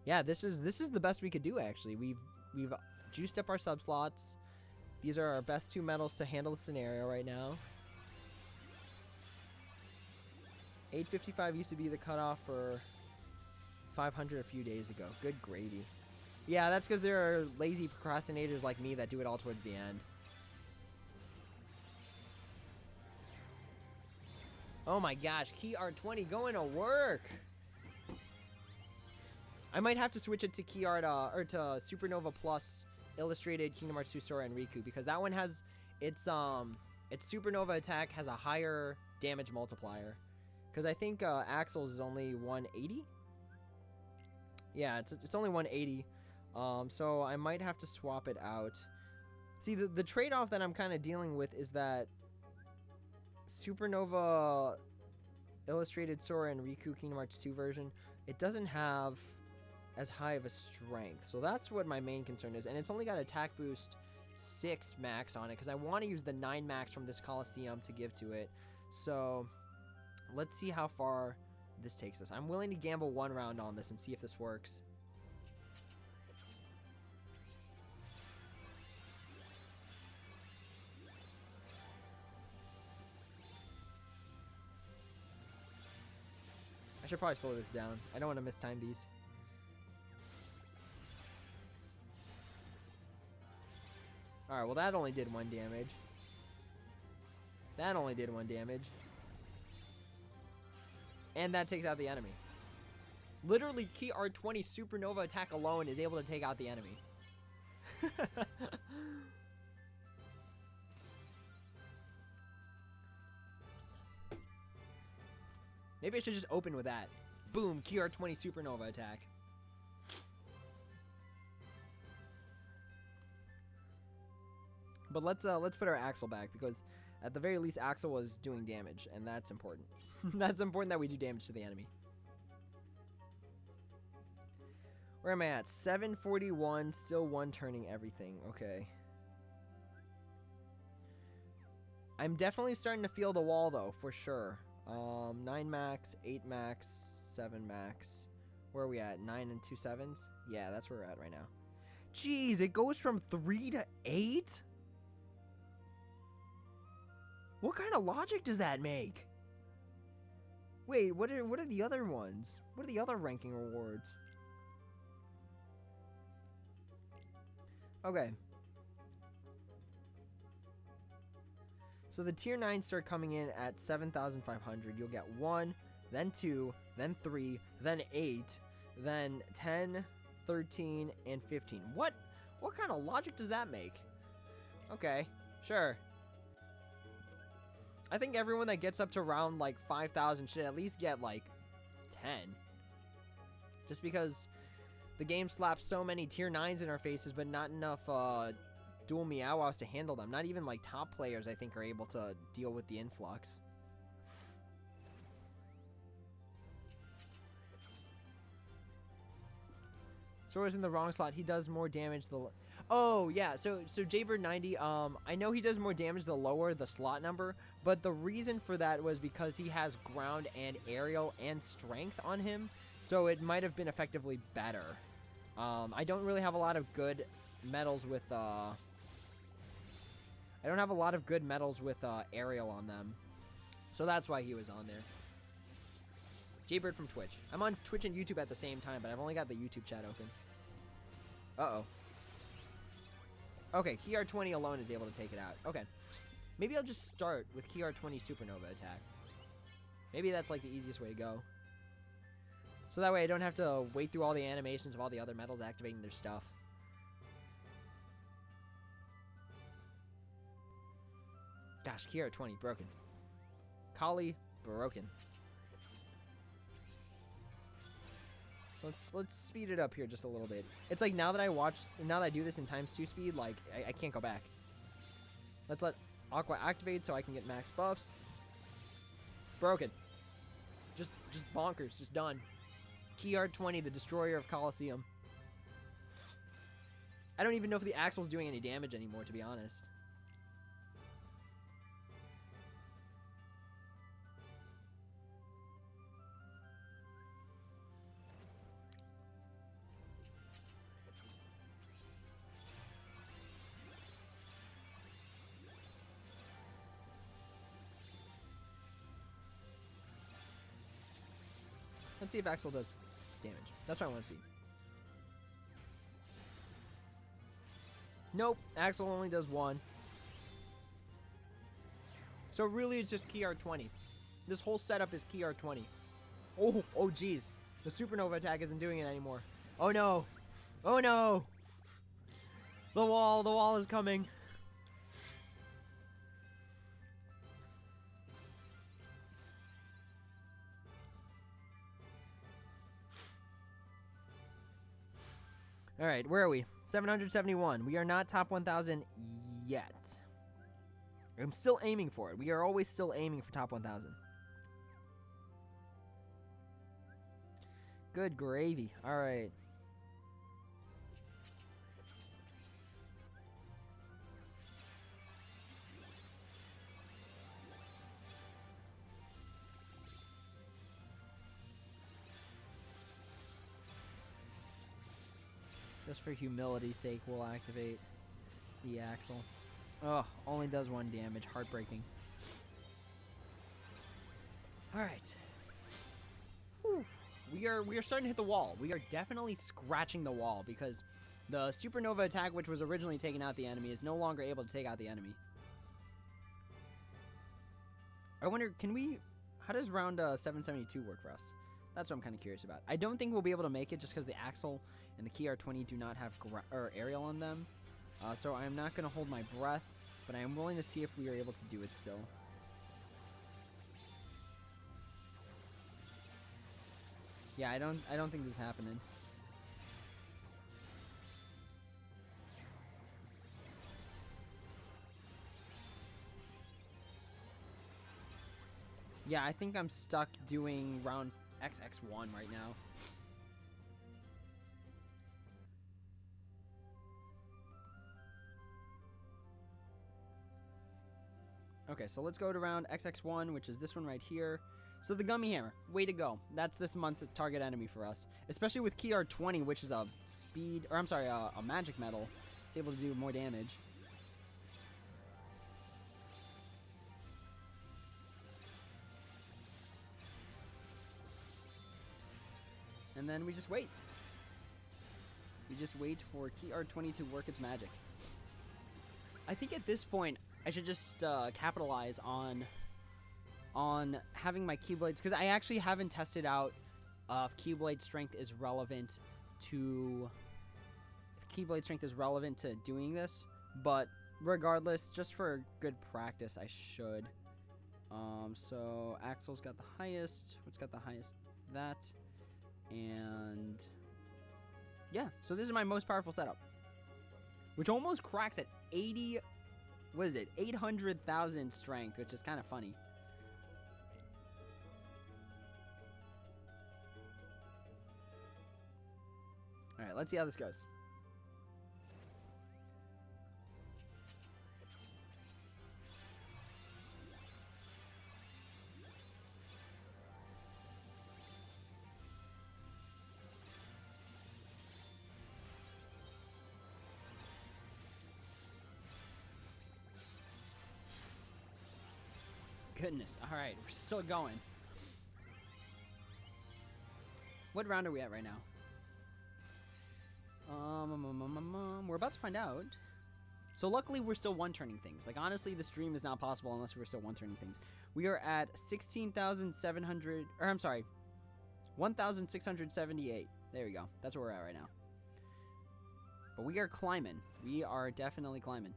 S2: Yeah, this is the best we could do, actually. We've juiced up our sub slots. These are our best 2 medals to handle the scenario right now. 855 used to be the cutoff for 500 a few days ago. Good gravy. Yeah, that's because there are lazy procrastinators like me that do it all towards the end. Oh my gosh, KR20 going to work. I might have to switch it to to Supernova Plus Illustrated Kingdom Hearts 2 Sora and Riku, because that one has its Supernova attack has a higher damage multiplier. Because I think Axel's is only 180. Yeah, it's only 180. So I might have to swap it out. See, the trade-off that I'm kind of dealing with is that Supernova Illustrated Sora and Riku Kingdom Hearts 2 version, it doesn't have as high of a strength. So that's what my main concern is. And it's only got attack boost 6 max on it, because I want to use the 9 max from this Coliseum to give to it. So let's see how far this takes us. I'm willing to gamble 1 round on this and see if this works. I should probably slow this down. I don't want to mistime these. Alright, well that only did 1 damage. That only did 1 damage. And that takes out the enemy. Literally, KR20 Supernova attack alone is able to take out the enemy. Maybe I should just open with that. Boom, KR20 Supernova attack. But let's put our Axel back, because at the very least Axel was doing damage, and that's important. That's important that we do damage to the enemy. Where am I at? 741, still 1 turning everything. Okay. I'm definitely starting to feel the wall though, for sure. 9 max, 8 max, 7 max. Where are we at? 9 and 2 7s? Yeah, that's where we're at right now. Jeez, it goes from 3 to 8? What kind of logic does that make? Wait, what are the other ones? What are the other ranking rewards? Okay. So the tier 9s start coming in at 7,500. You'll get 1, then 2, then 3, then 8, then 10, 13, and 15. What kind of logic does that make? Okay, sure. I think everyone that gets up to around like 5,000 should at least get like 10. Just because the game slaps so many tier 9s in our faces, but not enough dual Meow-Wows to handle them. Not even like top players, I think, are able to deal with the influx. Sora's in the wrong slot. He does more damage the... Oh, yeah. So Jaybird90, I know he does more damage the lower the slot number, but the reason for that was because he has ground and aerial and strength on him, so it might have been effectively better. I don't really have a lot of good medals with, I don't have a lot of good medals with aerial on them, so that's why he was on there. Jaybird from Twitch. I'm on Twitch and YouTube at the same time, but I've only got the YouTube chat open. Uh-oh. Okay, KR20 alone is able to take it out. Okay. Maybe I'll just start with KR20 Supernova attack. Maybe that's like the easiest way to go. So that way I don't have to wait through all the animations of all the other metals activating their stuff. Gosh, KR20 broken. Kali broken. So let's speed it up here just a little bit. It's like now that I do this in ×2 speed, like I can't go back. Let's let Aqua activate so I can get max buffs. Broken. Just bonkers, just done. KR20, the destroyer of Coliseum. I don't even know if the Axle's doing any damage anymore, to be honest. Let's see if Axle does damage. That's what I want to see. Nope, Axle only does 1. So really it's just KR20. This whole setup is KR20. Oh geez. The Supernova attack isn't doing it anymore. Oh no. Oh no. The wall is coming. All right, where are we? 771. We are not top 1,000 yet. I'm still aiming for it. We are always still aiming for top 1,000. Good gravy. All right. Just for humility's sake, we'll activate the Axle. Ugh, only does 1 damage. Heartbreaking. Alright. We are starting to hit the wall. We are definitely scratching the wall because the Supernova attack, which was originally taking out the enemy, is no longer able to take out the enemy. I wonder, how does round 772 work for us? That's what I'm kind of curious about. I don't think we'll be able to make it just because the Axle and the KR20 do not have aerial on them. So I'm not going to hold my breath, but I am willing to see if we are able to do it still. Yeah, I don't think this is happening. Yeah, I think I'm stuck doing round XX1 right now. Okay, so let's go to round XX1, which is this one right here. So the Gummy Hammer, way to go. That's this month's target enemy for us. Especially with KR20, which is a magic metal. It's able to do more damage. And then we just wait. We just wait for KR20 to work its magic. I think at this point, I should just capitalize on having my Keyblades, because I actually haven't tested out if Keyblade strength is relevant to doing this. But regardless, just for good practice, I should. So Axel's got the highest. What's got the highest? That. And yeah, so this is my most powerful setup, which almost cracks at 80. What is it? 800,000 strength, which is kind of funny. All right, let's see how this goes. Goodness. All right, we're still going. What round are we at right now? We're about to find out.
S1: So luckily we're still one-turning things. Like honestly, this dream is not possible unless we're still one-turning things. We are at 16,700, or I'm sorry, 1,678. There we go. That's where we're at right now. But we are climbing. We are definitely climbing.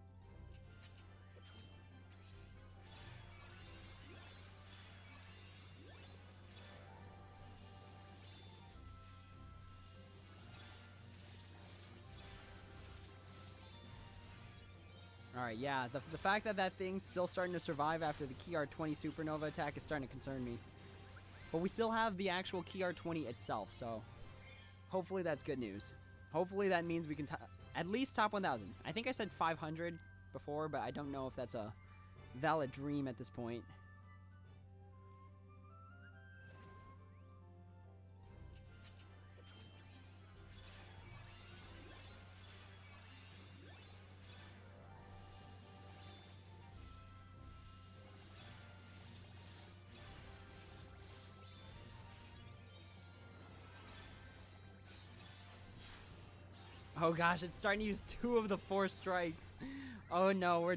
S1: Alright, yeah, the fact that that thing's still starting to survive after the KR-20 supernova attack is starting to concern me. But we still have the actual KR-20 itself, so hopefully that's good news. Hopefully that means we can at least top 1,000. I think I said 500 before, but I don't know if that's a valid dream at this point. Oh gosh, it's starting to use 2 of the 4 strikes. Oh no, we are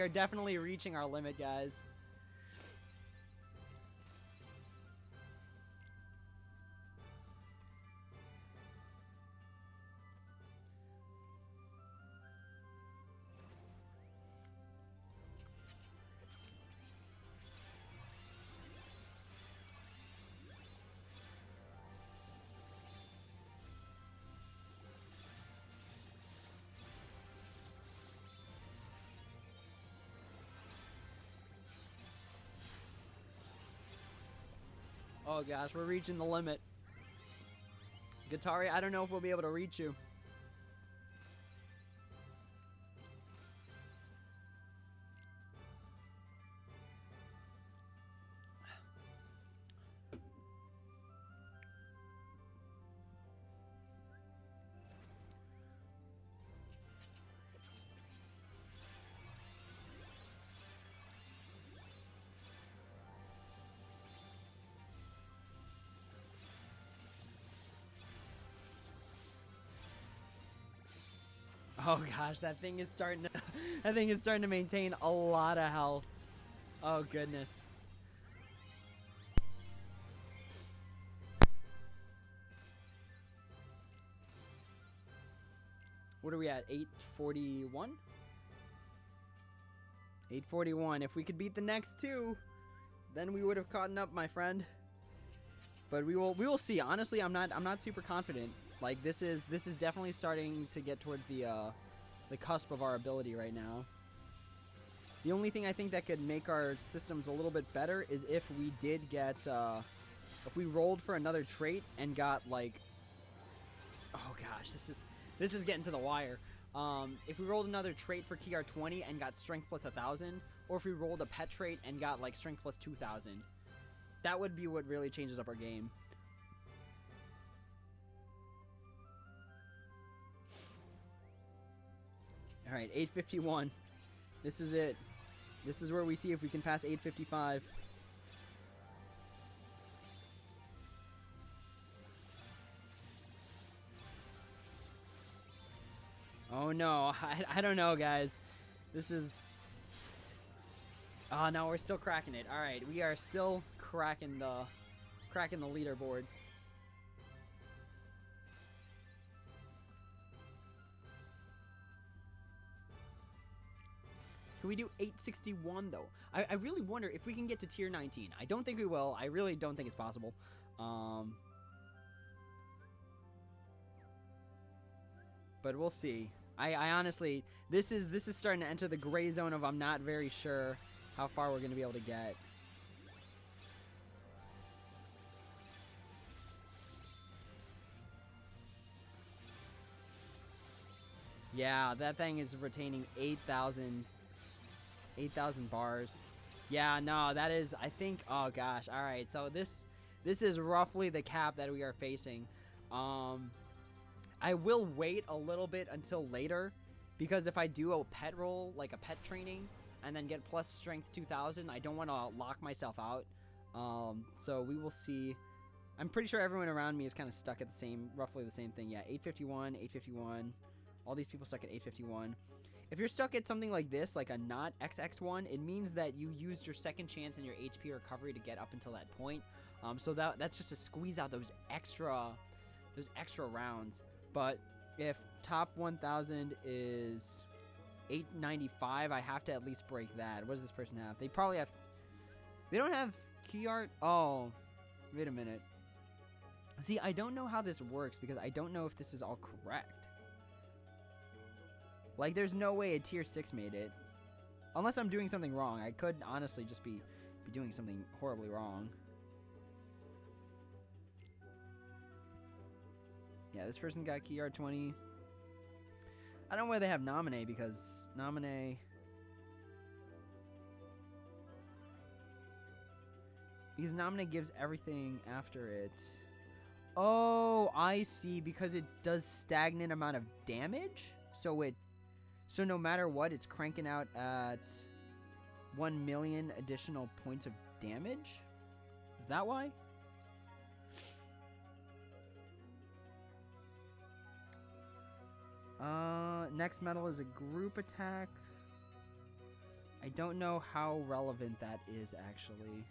S1: definitely reaching our limit, guys. Oh gosh, we're reaching the limit. Guitari, I don't know if we'll be able to reach you. Oh gosh, that thing is starting to that thing is starting to maintain a lot of health. Oh goodness. What are we at? 841? 841. If we could beat the next 2, then we would have caught up, my friend. But we will see. Honestly, I'm not super confident. Like this is definitely starting to get towards the cusp of our ability right now. The only thing I think that could make our systems a little bit better is if we did get if we rolled for another trait and got like, oh gosh, this is getting to the wire. If we rolled another trait for KR-20 and got strength plus 1,000, or if we rolled a pet trait and got like strength plus 2,000, that would be what really changes up our game. All right, 851. This is it. This is where we see if we can pass 855. Oh no, I don't know, guys. This is... Oh no, we're still cracking it. All right, we are still cracking the leaderboards. Can we do 861 though? I really wonder if we can get to tier 19. I don't think we will. I really don't think it's possible. But we'll see. I honestly, this is starting to enter the gray zone of I'm not very sure how far we're going to be able to get. Yeah, that thing is retaining 8,000 bars. Yeah, no, that is, I think, oh gosh. All right, so this is roughly the cap that we are facing. I will wait a little bit until later, because if I do a pet roll, like a pet training, and then get plus strength 2,000, I don't want to lock myself out. So we will see. I'm pretty sure everyone around me is kind of stuck at roughly the same thing. Yeah, 851, 851.
S2: All these people stuck at 851. If you're stuck at something like this, like a not XX1, it means that you used your second chance in your HP recovery to get up until that point. So that's just to squeeze out those extra rounds. But if top 1,000 is 895, I have to at least break that. What does this person have? They probably have... They don't have key art? Oh, wait a minute. See, I don't know how this works because I don't know if this is all correct. Like, there's no way a tier 6 made it. Unless I'm doing something wrong. I could honestly just be doing something horribly wrong. Yeah, this person's got key art 20. I don't know where they have nominee because nominee... Because nominee gives everything after it. Oh, I see. Because it does stagnant amount of damage? So no matter what, it's cranking out at 1 million additional points of damage? Is that why? Next medal is a group attack. I don't know how relevant that is, actually.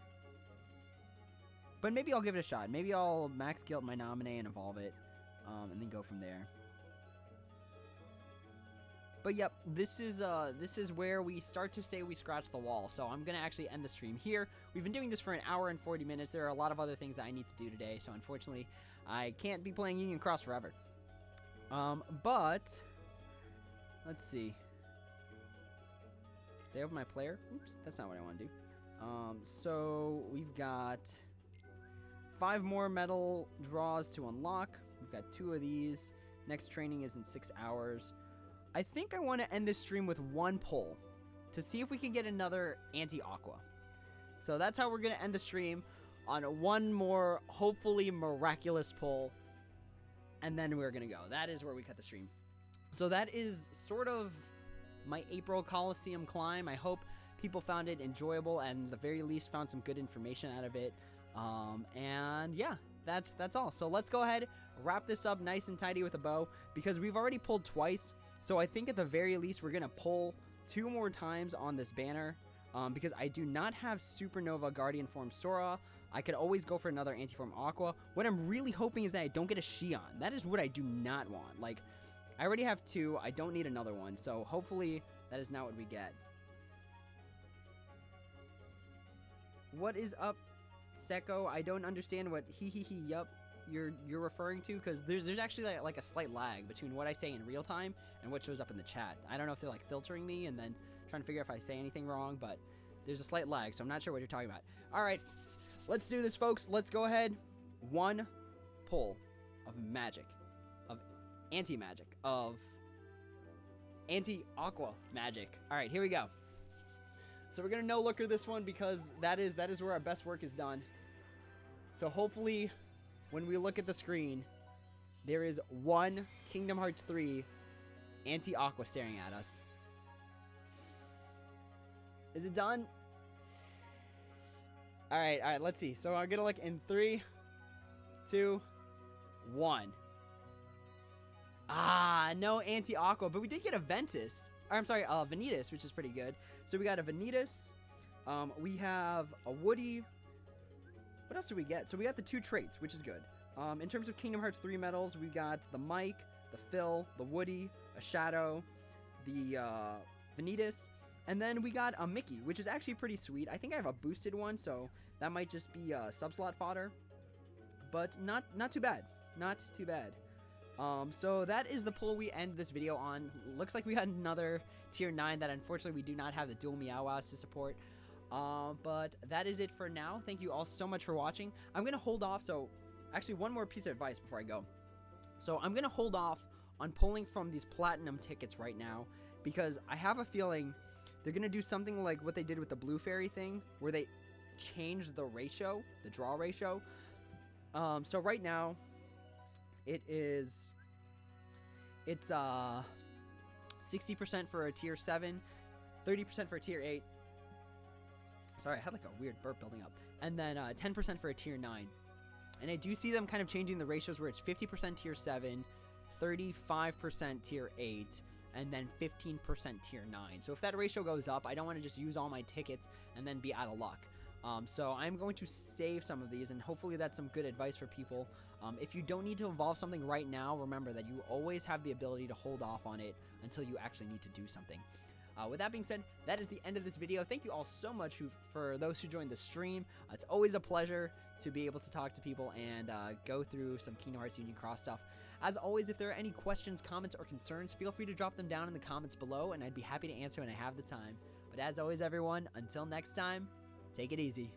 S2: But maybe I'll give it a shot. Maybe I'll max guilt my nominee and evolve it, and then go from there. But yep, this is where we start to say we scratch the wall. So I'm gonna actually end the stream here. We've been doing this for an hour and 40 minutes. There are a lot of other things that I need to do today, so unfortunately, I can't be playing Union Cross forever. But let's see. Did I open my player? Oops, that's not what I want to do. So we've got 5 more medal draws to unlock. We've got 2 of these. Next training is in 6 hours. I think I want to end this stream with 1 pull to see if we can get another anti-aqua. So that's how we're going to end the stream, on 1 more, hopefully miraculous pull. And then we're going to go. That is where we cut the stream. So that is sort of my April Coliseum climb. I hope people found it enjoyable and at the very least found some good information out of it. And yeah, that's all. So let's go ahead, wrap this up nice and tidy with a bow, because we've already pulled twice. So I think at the very least we're going to pull 2 more times on this banner, because I do not have Supernova Guardian Form Sora. I could always go for another Anti-Form Aqua. What I'm really hoping is that I don't get a Shion. That is what I do not want. Like, I already have 2. I don't need another one. So hopefully that is not what we get. What is up, Seko? I don't understand what yup you're referring to, because there's actually like a slight lag between what I say in real time and what shows up in the chat. I don't know if they're like filtering me and then trying to figure out if I say anything wrong, but there's a slight lag, so I'm not sure what you're talking about. All right, let's do this, folks. Let's go ahead. 1 pull of magic, of anti-magic, of anti-aqua magic. All right, here we go. So we're gonna no-looker this one because that is where our best work is done. So hopefully, when we look at the screen, there is 1 Kingdom Hearts 3 anti-aqua staring at us. Is it done? All right, let's see. So I'm gonna look in 3, 2, 1. Ah, no anti-aqua, but we did get a Ventus. Or, I'm sorry, Vanitas, which is pretty good. So we got a Vanitas. We have a Woody. What else do we get? So we got the 2 traits, which is good. In terms of Kingdom Hearts 3 medals, we got the Mike, the Phil, the Woody, a Shadow, the Vanitas, and then we got a Mickey, which is actually pretty sweet. I think I have a boosted one, so that might just be sub-slot fodder. But not too bad. Not too bad. So that is the pull we end this video on. Looks like we had another tier 9 that unfortunately we do not have the dual Meow-Wows to support. But that is it for now. Thank you all so much for watching. I'm going to hold off. So actually, one more piece of advice before I go. So I'm going to hold off on pulling from these platinum tickets right now, because I have a feeling they're going to do something like what they did with the Blue Fairy thing, where they changed the ratio, the draw ratio. So right now, it's 60% for a tier 7, 30% for a tier 8. Sorry, I had like a weird burp building up. And then 10% for a tier 9. And I do see them kind of changing the ratios where it's 50% tier 7, 35% tier 8, and then 15% tier 9. So if that ratio goes up, I don't want to just use all my tickets and then be out of luck. So I'm going to save some of these, and hopefully that's some good advice for people. If you don't need to evolve something right now, remember that you always have the ability to hold off on it until you actually need to do something. With that being said, that is the end of this video. Thank you all so much for those who joined the stream. It's always a pleasure to be able to talk to people and go through some Kingdom Hearts Union Cross stuff. As always, if there are any questions, comments, or concerns, feel free to drop them down in the comments below, and I'd be happy to answer when I have the time. But as always, everyone, until next time, take it easy.